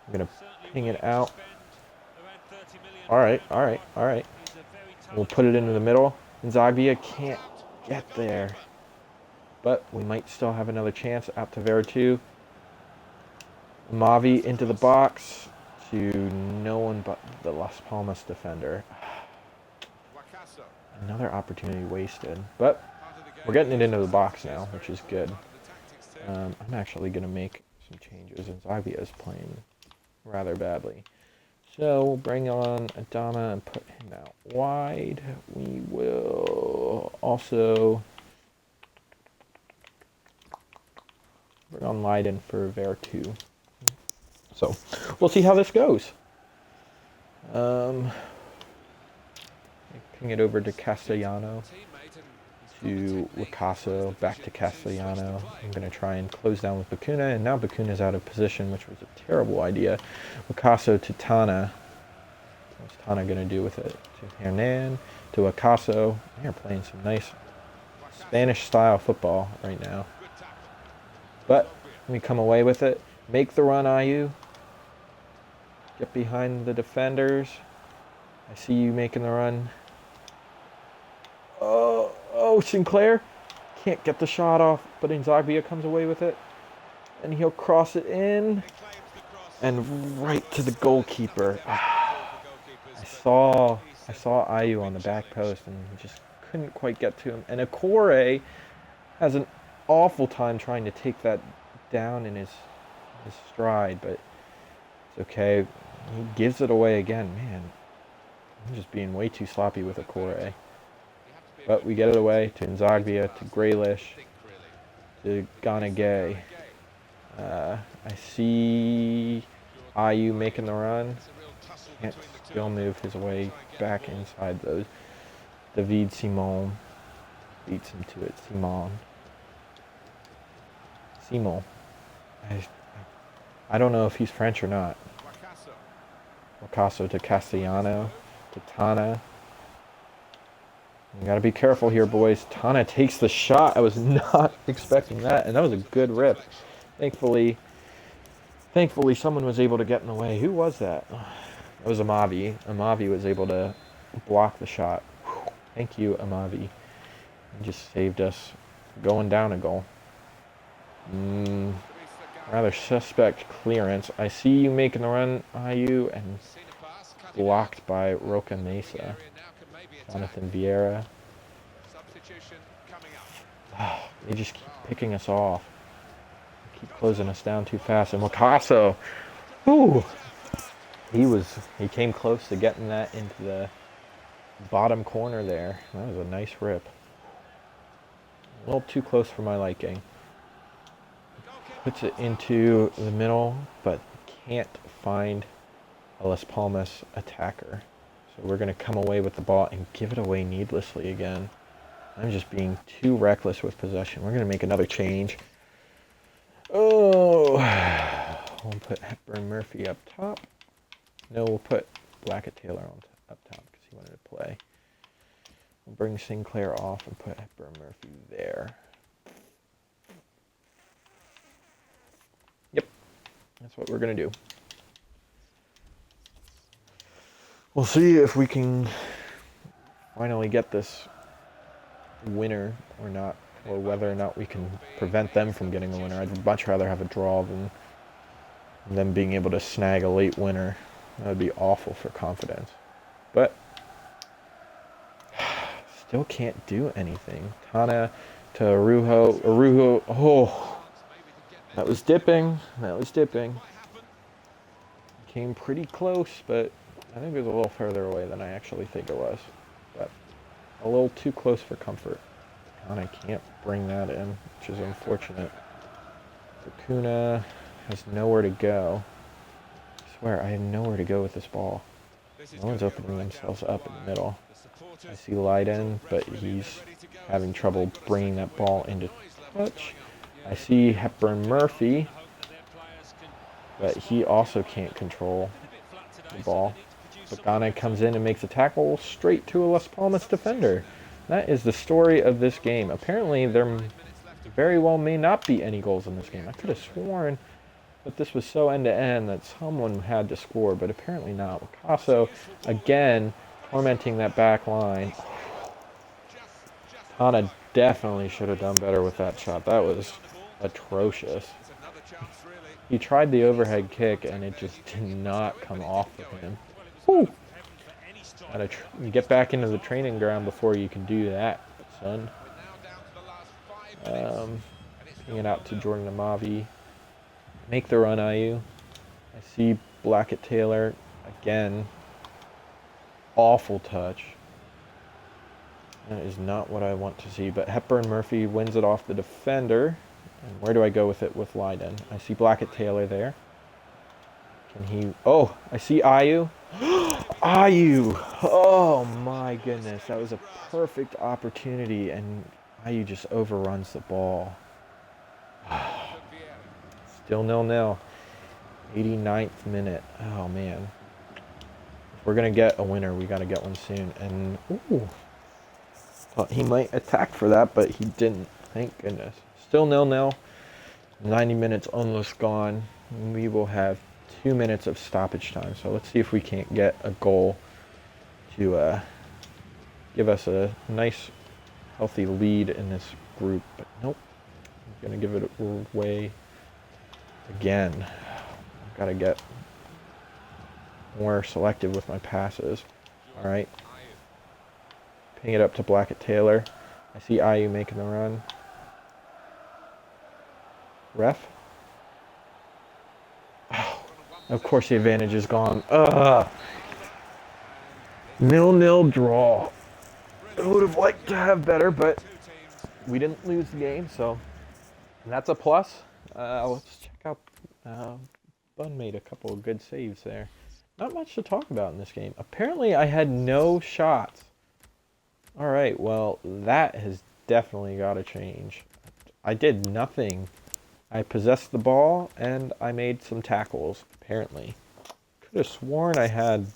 I'm going to ping it out. All right. We'll put it into the middle. Zagbia can't get there, but we might still have another chance. Out to Vertu. Mavi into the box to no one but the Las Palmas defender. Another opportunity wasted, but we're getting it into the box now, which is good. I'm actually going to make some changes, and Zagbia is playing rather badly. So we'll bring on Adama and put him out wide. We will also bring on Leiden for Vertu. So we'll see how this goes. Ping it over to Castellano, to Lacasso, back to Castellano. I'm going to try and close down with Bakuna, and now Bakuna's out of position, which was a terrible idea. Lacasso to Tana. What's Tana going to do with it? To Hernan, to Lacasso. They're playing some nice Spanish-style football right now. But we come away with it. Make the run, IU. Get behind the defenders. I see you making the run. Oh, Sinclair. Can't get the shot off, but Inzagbia comes away with it. And he'll cross it in. And right to the goalkeeper. I saw Ayu on the back post and he just couldn't quite get to him. And Akore has an awful time trying to take that down in his stride, but it's okay. He gives it away again. Man, I'm just being way too sloppy with Akore. But we get it away to Inzagbia, to Grealish, to Ganagay. I see Ayu making the run. Can't still move his way back inside those. David Simon beats him to it. Simon. I don't know if he's French or not. Picasso to Castellano, to Tana. You gotta be careful here, boys. Tana takes the shot. I was not expecting that, and that was a good rip. Thankfully, someone was able to get in the way. Who was that? It was Amavi. Amavi was able to block the shot. Thank you, Amavi. You just saved us going down a goal. Rather suspect clearance. I see you making the run, Ayu, and blocked by Roca Mesa. Jonathan Vieira. They just keep picking us off. They keep closing us down too fast. And Picasso, he came close to getting that into the bottom corner there. That was a nice rip. A little too close for my liking. Puts it into the middle, but can't find a Las Palmas attacker. So we're going to come away with the ball and give it away needlessly again. I'm just being too reckless with possession. We're going to make another change. Oh, we'll put Hepburn Murphy up top. No, we'll put Blackett Taylor up top because he wanted to play. We'll bring Sinclair off and put Hepburn Murphy there. Yep, that's what we're going to do. We'll see if we can finally get this winner or not, or whether or not we can prevent them from getting a winner. I'd much rather have a draw than them being able to snag a late winner. That would be awful for confidence. But still can't do anything. Tana to Arujo. Arujo, oh, that was dipping. Came pretty close, but I think it was a little further away than I actually think it was. But a little too close for comfort. And I can't bring that in, which is unfortunate. Kuna has nowhere to go. I swear, I have nowhere to go with this ball. No one's opening themselves up in the middle. I see Leiden, but he's having trouble bringing that ball into touch. I see Hepburn Murphy, but he also can't control the ball. Bagana comes in and makes a tackle straight to a Las Palmas defender. That is the story of this game. Apparently, there very well may not be any goals in this game. I could have sworn that this was so end-to-end that someone had to score, but apparently not. Picasso, again, tormenting that back line. Tana definitely should have done better with that shot. That was atrocious. He tried the overhead kick, and it just did not come off of him. Whew. You get back into the training ground before you can do that, son. Bring it out to Jordan Amavi. Make the run, Ayu. I see Blackett Taylor again. Awful touch. That is not what I want to see. But Hepburn Murphy wins it off the defender. And where do I go with it with Leiden? I see Blackett Taylor there. Can he... Oh, I see Ayu. Ayu! Oh my goodness. That was a perfect opportunity. And Ayu just overruns the ball. Still 0-0. 89th minute. Oh man. If we're going to get a winner, we got to get one soon. And, ooh. Thought he might attack for that, but he didn't. Thank goodness. Still 0-0. 90 minutes almost gone. We will have 2 minutes of stoppage time. So let's see if we can't get a goal to give us a nice, healthy lead in this group. But nope, I'm going to give it away again. I've got to get more selective with my passes. All right. Ping it up to Blackett-Taylor. I see IU making the run. Ref. Oh, of course the advantage is gone. 0-0 draw. I would have liked to have better, but we didn't lose the game, so that's a plus. Let's check out. Bun made a couple of good saves there. Not much to talk about in this game. Apparently, I had no shots. All right, well, that has definitely got to change. I did nothing. I possessed the ball, and I made some tackles, apparently. Could have sworn I had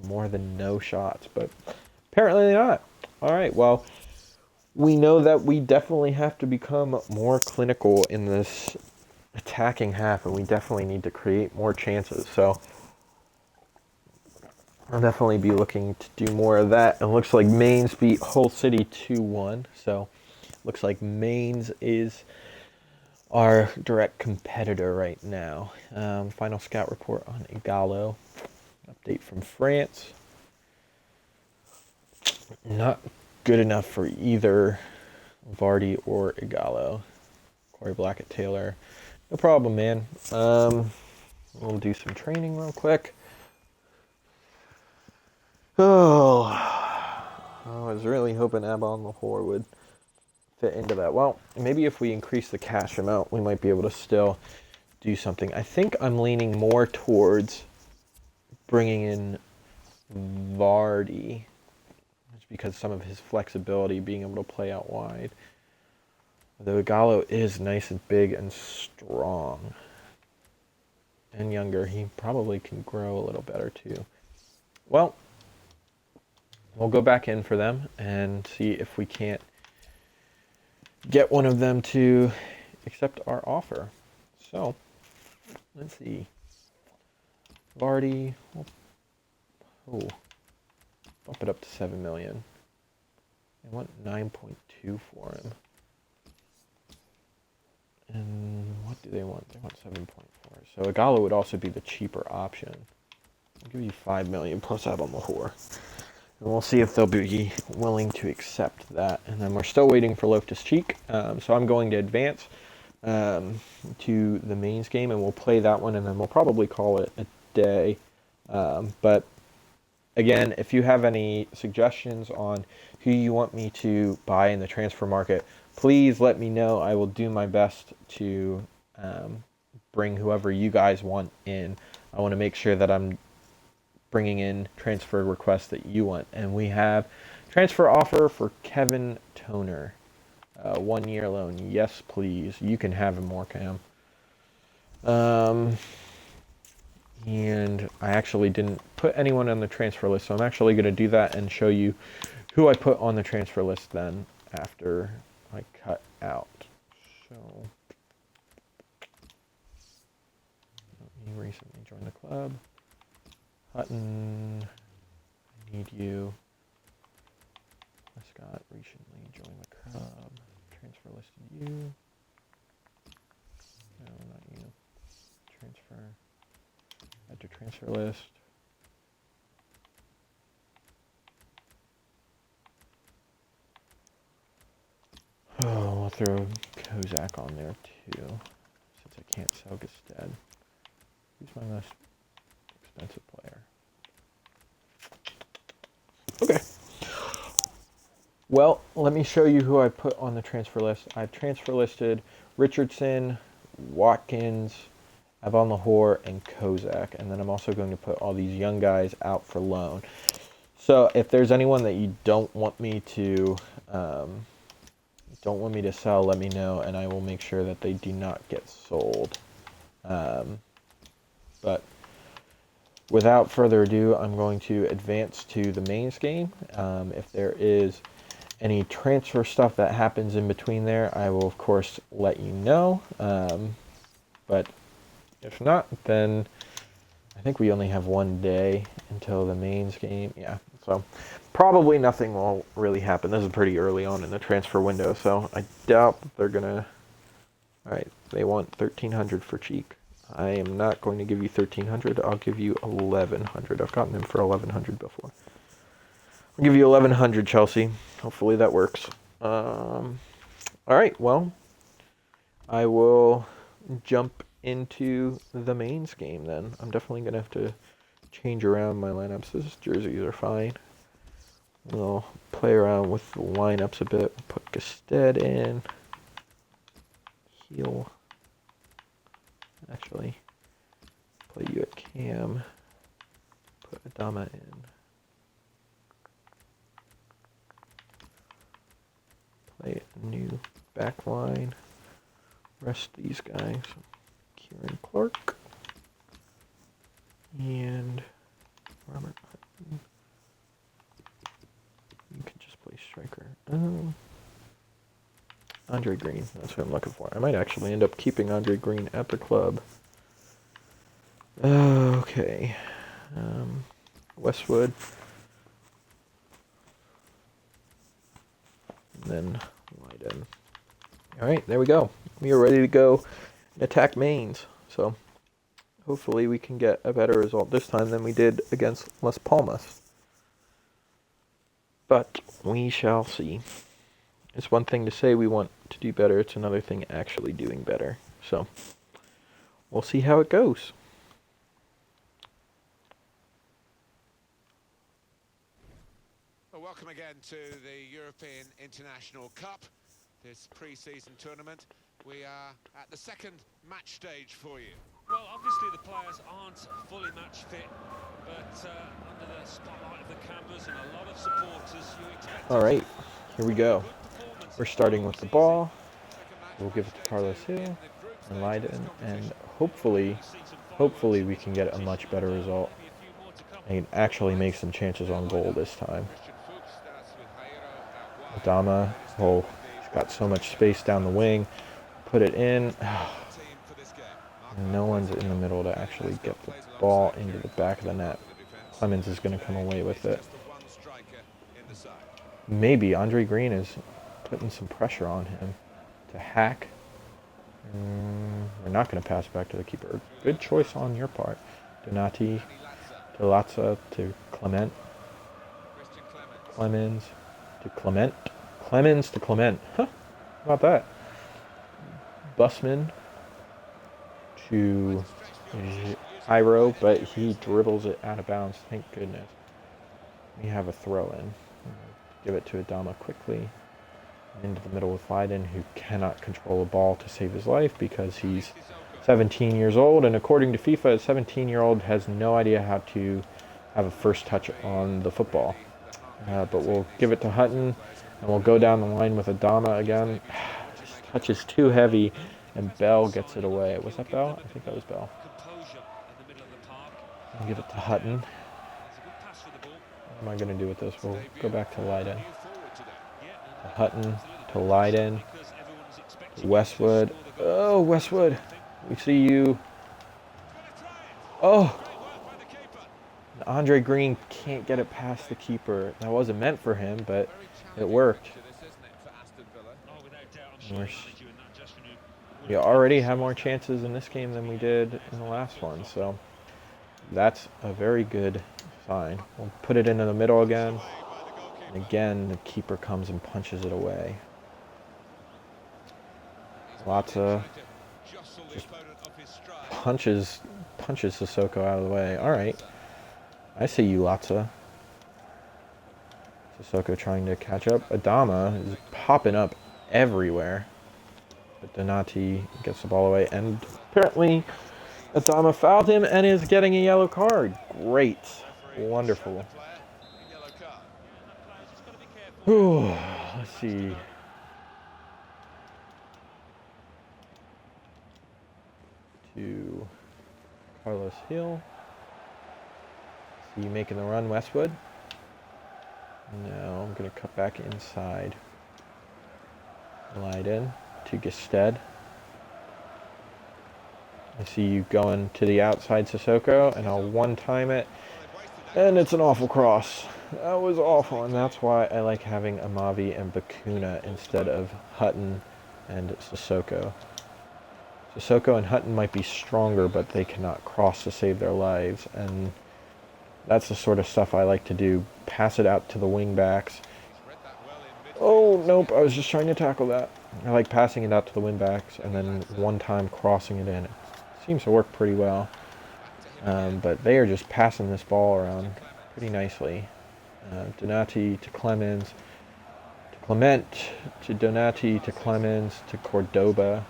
more than no shots, but apparently not. All right, well, we know that we definitely have to become more clinical in this attacking half, and we definitely need to create more chances. So I'll definitely be looking to do more of that. It looks like Mainz beat Hull City 2-1. So looks like Mainz is our direct competitor right now. Final scout report on Igalo. Update from France. Not good enough for either Vardy or Igalo. Corey Blackett-Taylor. No problem, man. We'll do some training real quick. Oh, I was really hoping Ep.1-CAN would fit into that. Well, maybe if we increase the cash amount, we might be able to still do something. I think I'm leaning more towards bringing in Vardy, just because some of his flexibility, being able to play out wide. Although Igalo is nice and big and strong and younger, he probably can grow a little better too. Well, we'll go back in for them and see if we can't get one of them to accept our offer. So, let's see. Vardy, bump it up to 7 million. I want 9.2 for him. And what do they want? They want 7.4. So Igalo would also be the cheaper option. I'll give you 5 million plus Ep.1-CAN. And we'll see if they'll be willing to accept that. And then we're still waiting for Loftus-Cheek. So I'm going to advance to the Mainz game, and we'll play that one, and then we'll probably call it a day. But again, if you have any suggestions on who you want me to buy in the transfer market, please let me know. I will do my best to bring whoever you guys want in. I want to make sure that I'm bringing in transfer requests that you want. And we have transfer offer for Kevin Toner. 1 year loan. Yes, please. You can have him more, Cam. And I actually didn't put anyone on the transfer list, so I'm actually going to do that and show you who I put on the transfer list then after I cut out. So, he recently joined the club. Hutton, I need you. Scott recently joined the club. Transfer listed you. No, not you. Transfer. Add to transfer list. Oh, we'll throw Kozak on there too, since I can't sell Gusted. Who's my most expensive player? Okay. Well, let me show you who I put on the transfer list. I've transfer listed Richardson, Watkins, Ep.1-CAN, and Kozak. And then I'm also going to put all these young guys out for loan. So if there's anyone that you don't want me to sell, let me know, and I will make sure that they do not get sold. But without further ado, I'm going to advance to the Mainz game. If there is any transfer stuff that happens in between there, I will, of course, let you know. But If not, then I think we only have 1 day until the mains game. Yeah, so probably nothing will really happen. This is pretty early on in the transfer window, so I doubt they're gonna. All right, they want 1,300 for Cheek. I am not going to give you 1,300. I'll give you 1,100. I've gotten him for 1,100 before. I'll give you 1,100, Chelsea. Hopefully that works. All right, well, I will jump into the mains game then. I'm definitely going to have to change around my lineups. These jerseys are fine. We'll play around with the lineups a bit. Put Gested in. Heel. Actually, play you at cam. Put Adama in. Play a new back line. Rest these guys. Kieran Clark. And Robert Hutton. You can just play striker. Andre Green. That's what I'm looking for. I might actually end up keeping Andre Green at the club. Okay. Westwood. And then Leiden. Alright, there we go. We are ready to go and attack mains. So hopefully we can get a better result this time than we did against Las Palmas. But we shall see. It's one thing to say we want to do better. It's another thing actually doing better. So we'll see how it goes. Well, welcome again to the European International Cup, this pre-season tournament. We are at the second match stage for you. Well, obviously the players aren't fully match fit, but under the spotlight of the cameras and a lot of supporters, you expect. All right, here we go. We're starting with the ball. We'll give it to Carlos Hill and Leiden, and hopefully we can get a much better result and actually make some chances on goal this time. Adama, oh, he's got so much space down the wing. Put it in. No one's in the middle to actually get the ball into the back of the net. Clemens is going to come away with it. Maybe Andre Green is putting some pressure on him to hack. We're not going to pass back to the keeper. Good choice on your part. Donati to Latza to Clement. Clemens to Clement. Clemens to Clement. Huh? How about that? Busman to Jairo, but he dribbles it out of bounds. Thank goodness. We have a throw in. Give it to Adama quickly. Into the middle with Leiden, who cannot control a ball to save his life because he's 17 years old. And according to FIFA, a 17-year-old has no idea how to have a first touch on the football. But we'll give it to Hutton, and we'll go down the line with Adama again. This touch is too heavy, and Bell gets it away. Was that Bell? I think that was Bell. I'll give it to Hutton. What am I going to do with this? We'll go back to Leiden. To Hutton, to Leiden, to Westwood. Oh, Westwood, we see you. Oh! Andre Green can't get it past the keeper. That wasn't meant for him, but it worked. We already have more chances in this game than we did in the last one, so that's a very good sign. We'll put it into the middle again. And again, the keeper comes and punches it away. Latza just punches Sissoko out of the way. All right. I see you, Latza. Sissoko trying to catch up. Adama is popping up everywhere. But Donati gets the ball away. And apparently Adama fouled him and is getting a yellow card. Great. Wonderful. Whew. Let's see. To Carlos Hill. See you making the run, Westwood. No, I'm going to cut back inside. Leiden to Gested. I see you going to the outside, Sissoko, and I'll one-time it. And it's an awful cross. That was awful, and that's why I like having Amavi and Bakuna instead of Hutton and Sissoko. Sissoko and Hutton might be stronger, but they cannot cross to save their lives, and that's the sort of stuff I like to do. Pass it out to the wing backs. Oh, nope, I was just trying to tackle that. I like passing it out to the wing backs and then one time crossing it in. It seems to work pretty well. But they are just passing this ball around pretty nicely. Donati to Clemens, to Clement, to Donati, to Clemens, to Cordoba.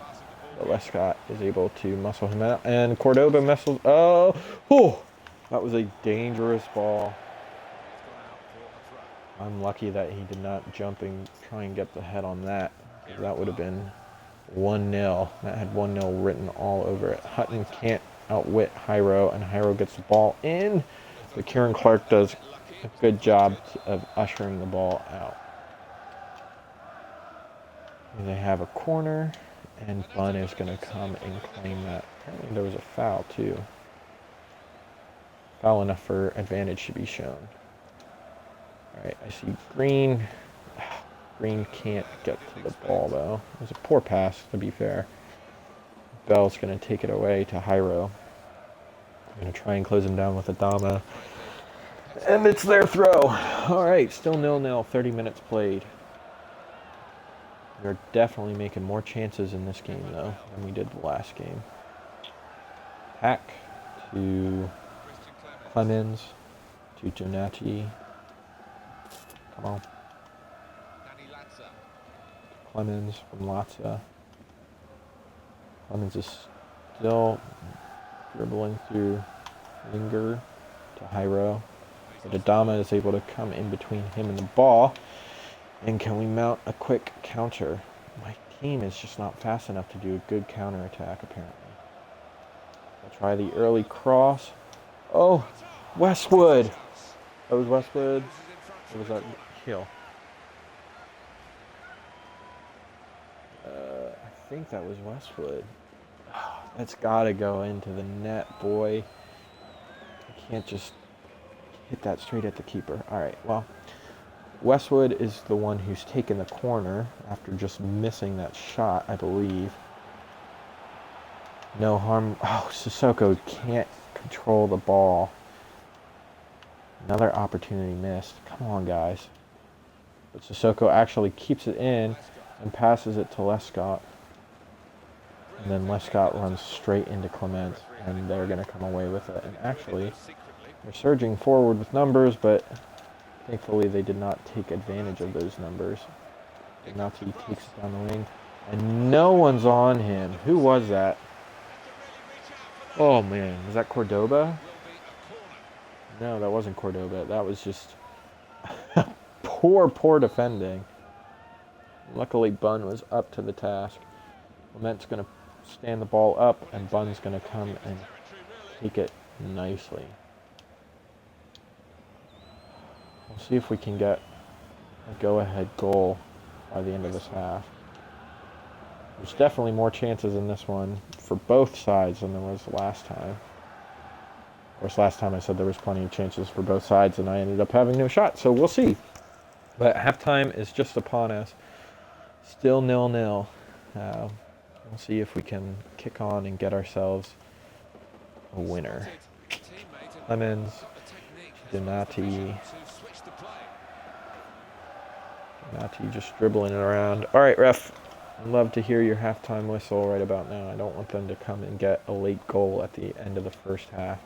But Lescott is able to muscle him out, and Cordoba muscles. Oh, that was a dangerous ball. I'm lucky that he did not jump and try and get the head on that. That would have been 1-0. That had 1-0 written all over it. Hutton can't outwit Hyro, and Hyro gets the ball in. But Kieran Clark does a good job of ushering the ball out. And they have a corner, and Bunn is going to come and claim that. Apparently there was a foul too. Foul enough for advantage to be shown. Alright, I see Green. Green can't get to the ball though. It was a poor pass, to be fair. Bell's going to take it away to Hyro. I'm going to try and close him down with Adama. And it's their throw. Alright, still 0-0, 30 minutes played. We're definitely making more chances in this game, though, than we did the last game. Hack to Clemens to Donati. Come on. Clemens from Latza. Clemens is still dribbling through Linger to Hyro. But Adama is able to come in between him and the ball. And can we mount a quick counter? My team is just not fast enough to do a good counterattack, apparently. I'll try the early cross. Oh, Westwood. That was Westwood. Or was that Hill? I think that was Westwood. That's got to go into the net, boy. I can't just hit that straight at the keeper. All right, well, Westwood is the one who's taken the corner after just missing that shot, I believe. No harm. Oh, Sissoko can't control the ball. Another opportunity missed. Come on, guys. But Sissoko actually keeps it in and passes it to Lescott. And then Lescott runs straight into Clement, and they're going to come away with it. And actually, they're surging forward with numbers, but thankfully they did not take advantage of those numbers. Donati takes it down the wing, and no one's on him. Who was that? Oh man, was that Cordoba? No, that wasn't Cordoba. That was just poor defending. Luckily, Bunn was up to the task. Clement's going to stand the ball up, and Bunn's going to come and take it nicely. We'll see if we can get a go-ahead goal by the end of this half. There's definitely more chances in this one for both sides than there was last time. Of course, last time I said there was plenty of chances for both sides, and I ended up having no shot, so we'll see. But halftime is just upon us. Still 0-0. We'll see if we can kick on and get ourselves a winner. Clemens, Donati just dribbling it around. All right, ref. I'd love to hear your halftime whistle right about now. I don't want them to come and get a late goal at the end of the first half.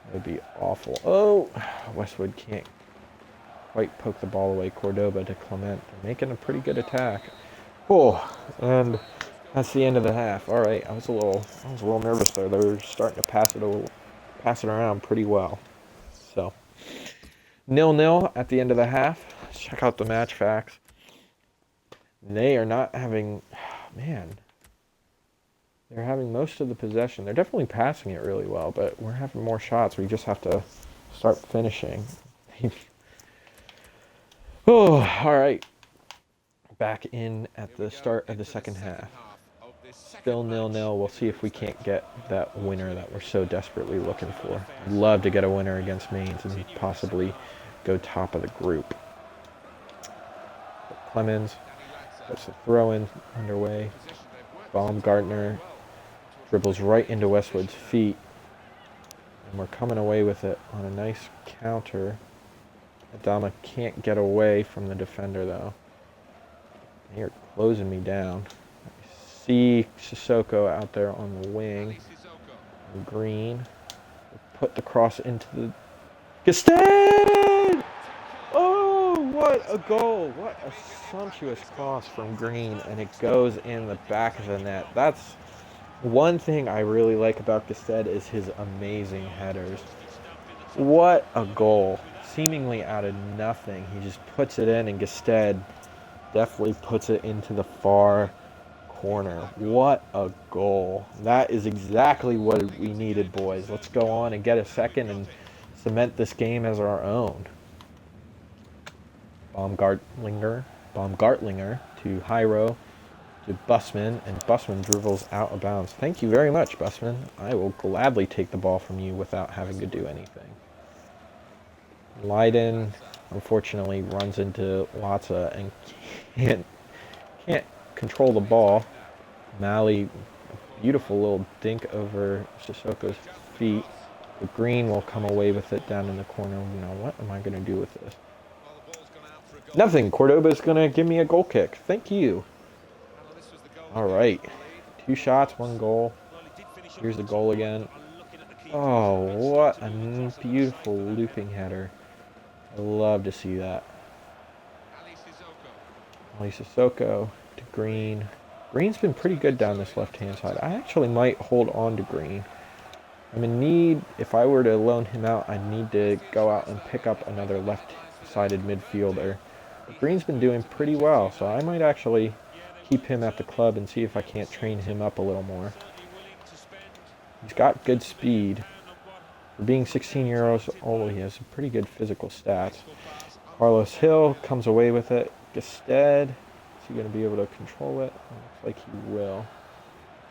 That would be awful. Oh, Westwood can't quite poke the ball away. Cordoba to Clement. They're making a pretty good attack. Oh, and that's the end of the half. All right, I was a little nervous there. They were starting to pass it around pretty well. So 0-0 at the end of the half. Let's check out the match facts. They are not having, man. They're having most of the possession. They're definitely passing it really well, but we're having more shots. We just have to start finishing. Oh, all right. Back in at the start of the second half. Still 0-0. We'll see if we can't get that winner that we're so desperately looking for. I'd love to get a winner against Mainz and possibly go top of the group. But Clemens gets the throw-in underway. Baumgartner dribbles right into Westwood's feet. And we're coming away with it on a nice counter. Adama can't get away from the defender, though. You're closing me down. I see Sissoko out there on the wing. Green. Put the cross into the... Gestad! Oh, what a goal. What a sumptuous cross from Green, and it goes in the back of the net. That's one thing I really like about Gestad is his amazing headers. What a goal. Seemingly out of nothing. He just puts it in, and Gestad definitely puts it into the far corner. What a goal. That is exactly what we needed, boys. Let's go on and get a second and cement this game as our own. Baumgartlinger to Hyro to Busman, and Busman dribbles out of bounds. Thank you very much, Busman. I will gladly take the ball from you without having to do anything. Leiden, unfortunately, runs into Latza and can't control the ball. Malley, beautiful little dink over Sissoko's feet. The Green will come away with it down in the corner. Now, what am I going to do with this? Nothing. Cordoba's going to give me a goal kick. Thank you. All right. 2 shots, 1 goal. Here's the goal again. Oh, what a beautiful looping header. I love to see that. Ali Sissoko to Green. Green's been pretty good down this left-hand side. I actually might hold on to Green. I'm in need, if I were to loan him out, I'd need to go out and pick up another left-sided midfielder. But Green's been doing pretty well, so I might actually keep him at the club and see if I can't train him up a little more. He's got good speed. For being 16 years old, he has some pretty good physical stats. Carlos Hill comes away with it. Gestad, is he going to be able to control it? Looks like he will.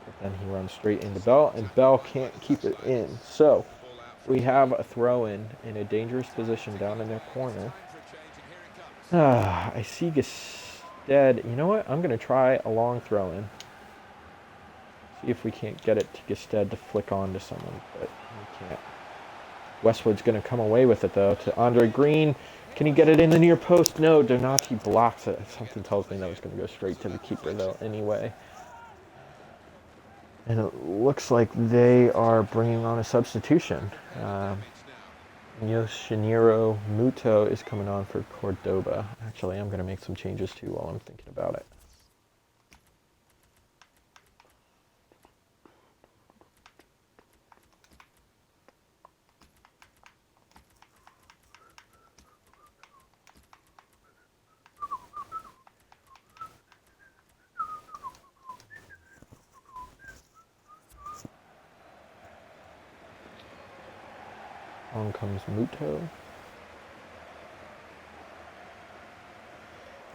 But then he runs straight into Bell, and Bell can't keep it in. So we have a throw-in a dangerous position down in their corner. I see Gestad. You know what? I'm going to try a long throw-in. See if we can't get it to Gestad to flick on to someone, but we can't. Westwood's going to come away with it, though, to Andre Green. Can he get it in the near post? No, Donati blocks it. Something tells me that was going to go straight to the keeper, though, anyway. And it looks like they are bringing on a substitution. Yoshiniro Muto is coming on for Cordoba. Actually, I'm going to make some changes, too, while I'm thinking about it. On comes Muto.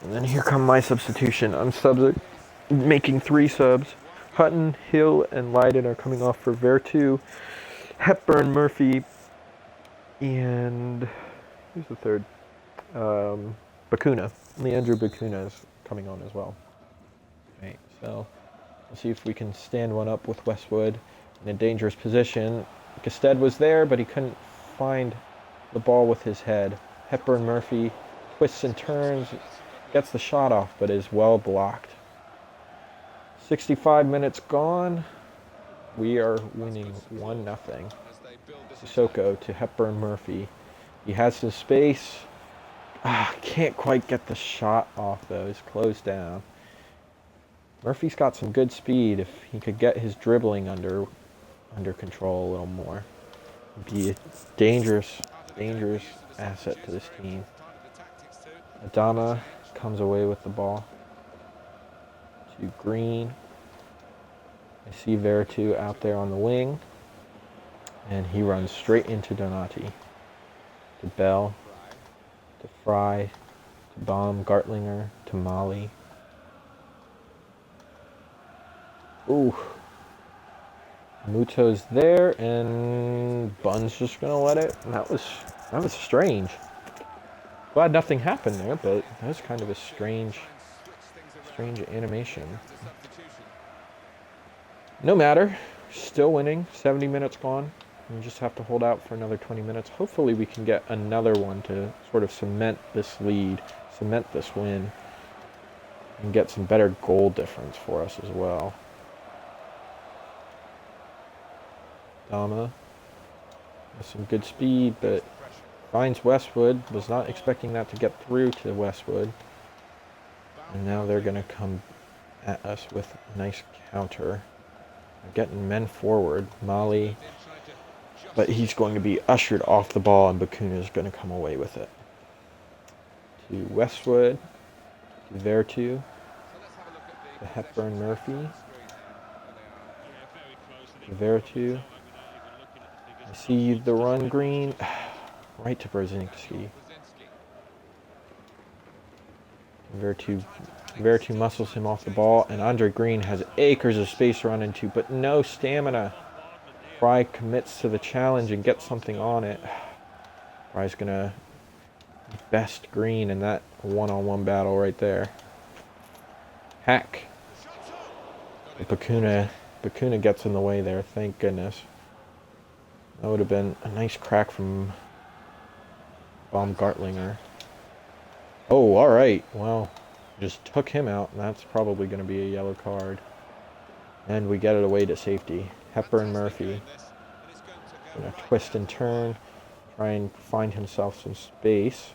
And then here come my substitution. I'm making 3 subs. Hutton, Hill, and Leiden are coming off for Vertu. Hepburn, Murphy, and who's the third? Bacuna. Leandro Bacuna is coming on as well. Right, so we'll see if we can stand one up with Westwood in a dangerous position. Gestad was there, but he couldn't find the ball with his head. Hepburn Murphy twists and turns, gets the shot off, but is well blocked. 65 minutes gone. We are winning 1-0. Sissoko to Hepburn Murphy. He has some space. Can't quite get the shot off, though. He's closed down. Murphy's got some good speed. If he could get his dribbling under control a little more, it'd be a dangerous asset to this team. Adama comes away with the ball to Green. I see Vertu out there on the wing, and he runs straight into Donati. To Bell, to Fry, to Baumgartlinger, to Mali. Ooh. Muto's there, and Bun's just gonna let it. That was strange. Glad nothing happened there, but that was kind of a strange animation. No matter. Still winning. 70 minutes gone. We just have to hold out for another 20 minutes. Hopefully we can get another one to sort of cement this lead, cement this win, and get some better goal difference for us as well. Dama with some good speed, but finds Westwood. Was not expecting that to get through to Westwood. And now they're going to come at us with a nice counter. Getting men forward. Mali. But he's going to be ushered off the ball, and Bakuna is going to come away with it. To Westwood. To Vertu. To Hepburn-Murphy. To Vertu. I see the run green. Right to Brzezinski. Vertu muscles him off the ball, and Andre Green has acres of space to run into, but no stamina. Fry commits to the challenge and gets something on it. Fry's gonna best Green in that one-on-one battle right there. Hack. Bakuna gets in the way there, thank goodness. That would have been a nice crack from Baumgartlinger. Oh, alright. Well, just took him out, and that's probably going to be a yellow card. And we get it away to safety. Hepburn-Murphy. Going to twist and turn. Try and find himself some space.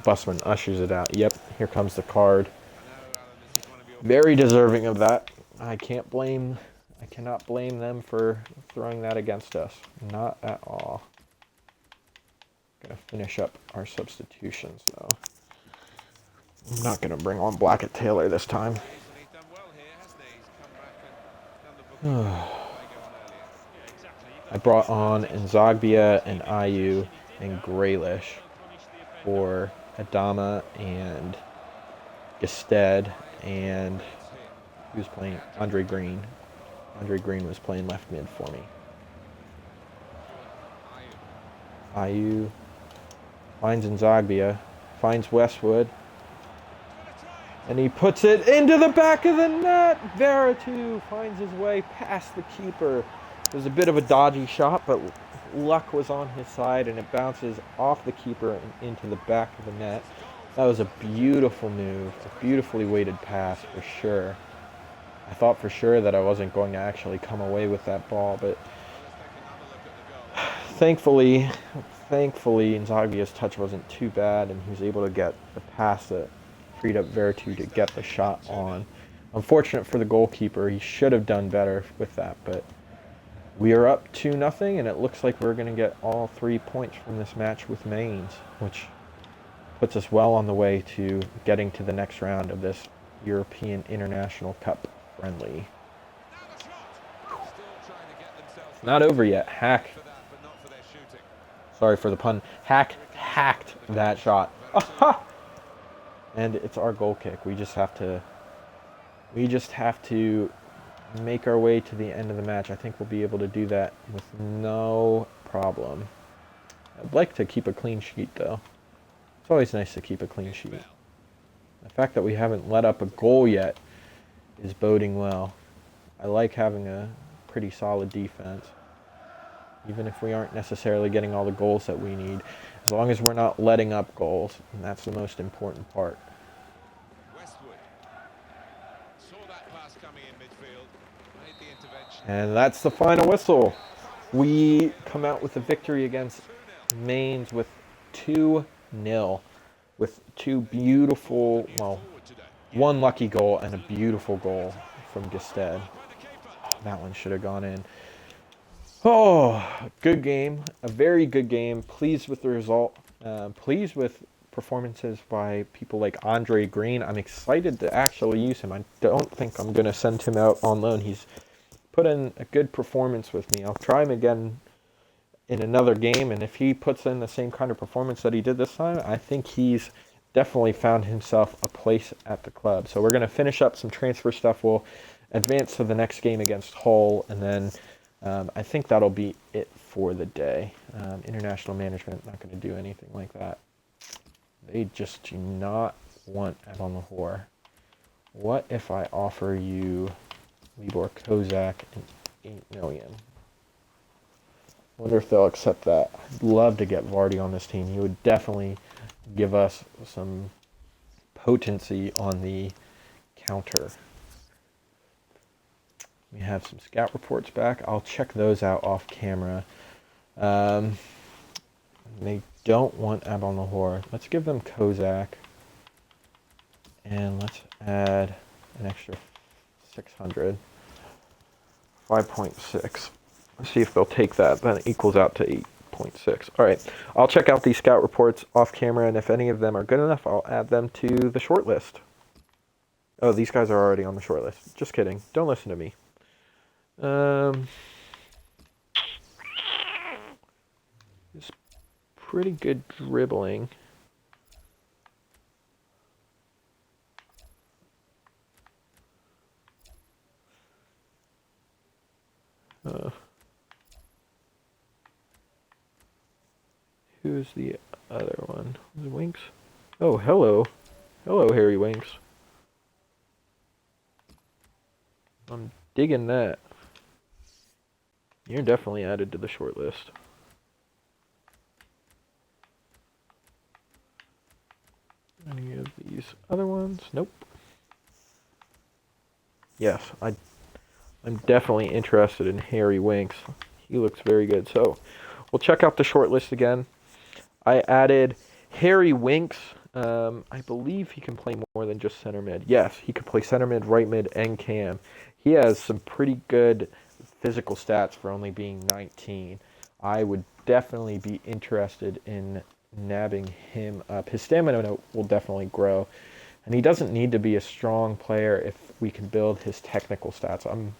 Busman ushers it out. Yep, here comes the card. Very deserving of that. I cannot blame them for throwing that against us. Not at all. Gonna finish up our substitutions though. I'm not gonna bring on Blackett Taylor this time. I brought on Nzagbia and Ayew and Grealish for Adama and Gested, and he was playing Andre Green. Andre Green was playing left mid for me. Ayew finds Nzagbia, finds Westwood, and he puts it into the back of the net. Vertu finds his way past the keeper. It was a bit of a dodgy shot, but luck was on his side, and it bounces off the keeper and into the back of the net. That was a beautiful move, a beautifully weighted pass for sure. I thought for sure that I wasn't going to actually come away with that ball, but thankfully, Nzagbia's touch wasn't too bad, and he was able to get the pass that freed up Vertu to get the shot on. Unfortunate for the goalkeeper. He should have done better with that, but we are up 2-0, and it looks like we're going to get all 3 points from this match with Mainz, which puts us well on the way to getting to the next round of this European International Cup friendly. Not over yet. Hack. Sorry for the pun. Hacked that shot. And it's our goal kick. We just have to make our way to the end of the match. I think we'll be able to do that with no problem. I'd like to keep a clean sheet though. It's always nice to keep a clean sheet. The fact that we haven't let up a goal yet is boding well. I like having a pretty solid defense. Even if we aren't necessarily getting all the goals that we need. As long as we're not letting up goals, and that's the most important part. Westwood saw that pass coming in midfield, made the intervention. And that's the final whistle. We come out with a victory against Mainz with 2-0. With two beautiful, well, one lucky goal and a beautiful goal from Gested. That one should have gone in. Oh, good game. A very good game. Pleased with the result. Pleased with performances by people like Andre Green. I'm excited to actually use him. I don't think I'm going to send him out on loan. He's put in a good performance with me. I'll try him again in another game, and if he puts in the same kind of performance that he did this time, I think he's definitely found himself a place at the club. So we're going to finish up some transfer stuff. We'll advance to the next game against Hull, and then I think that'll be it for the day. International management, not going to do anything like that. They just do not want Ebon Lahore. What if I offer you Libor Kozak and $8 million? Wonder if they'll accept that. I'd love to get Vardy on this team. He would definitely give us some potency on the counter. We have some scout reports back. I'll check those out off camera. They don't want Ebon Lahore. Let's give them Kozak. And let's add an extra 600. 5.6. Let's see if they'll take that. Then it equals out to 8.6. All right. I'll check out these scout reports off camera, and if any of them are good enough, I'll add them to the short list. Oh, these guys are already on the short list. Just kidding. Don't listen to me. It's pretty good dribbling. Who's the other one? Is it Winks? Oh, hello. Hello, Harry Winks. I'm digging that. You're definitely added to the short list. Any of these other ones? Nope. Yes, I'm definitely interested in Harry Winks. He looks very good. So we'll check out the short list again. I added Harry Winks. I believe he can play more than just center mid. Yes, he can play center mid, right mid, and cam. He has some pretty good physical stats for only being 19. I would definitely be interested in nabbing him up. His stamina will definitely grow. And he doesn't need to be a strong player if we can build his technical stats. I'm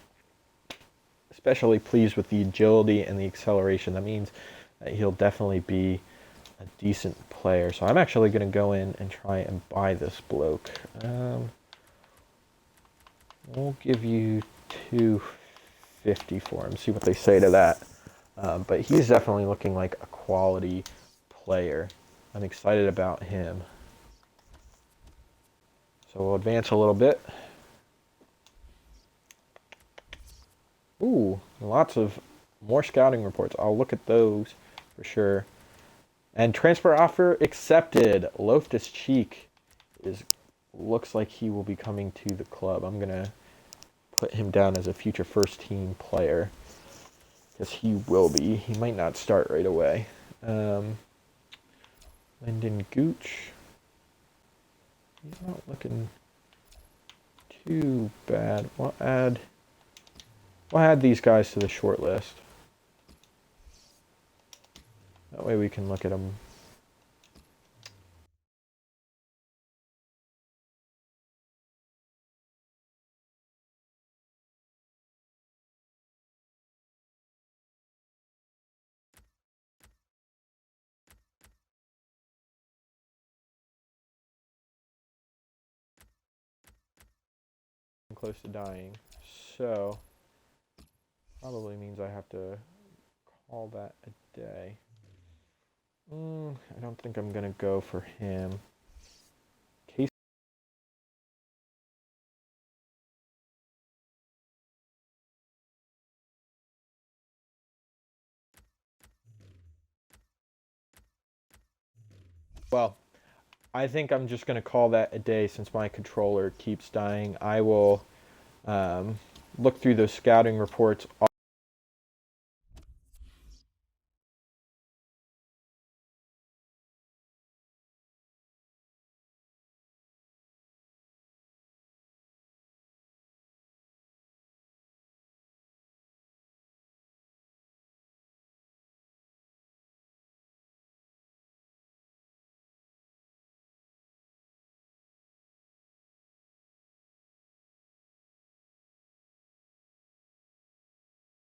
especially pleased with the agility and the acceleration. That means that he'll definitely be a decent player. So I'm actually going to go in and try and buy this bloke. We'll give you $250 for him. See what they say to that. But he's definitely looking like a quality player. I'm excited about him. So we'll advance a little bit. Ooh, lots of more scouting reports. I'll look at those for sure. And transfer offer accepted. Loftus-Cheek looks like he will be coming to the club. I'm gonna put him down as a future first team player because he will be. He might not start right away. Lyndon Gooch. He's not looking too bad. We'll add these guys to the short list. That way we can look at them. I'm close to dying, so probably means I have to call that a day. I don't think I'm gonna go for him. Case. Well, I think I'm just gonna call that a day since my controller keeps dying. I will look through those scouting reports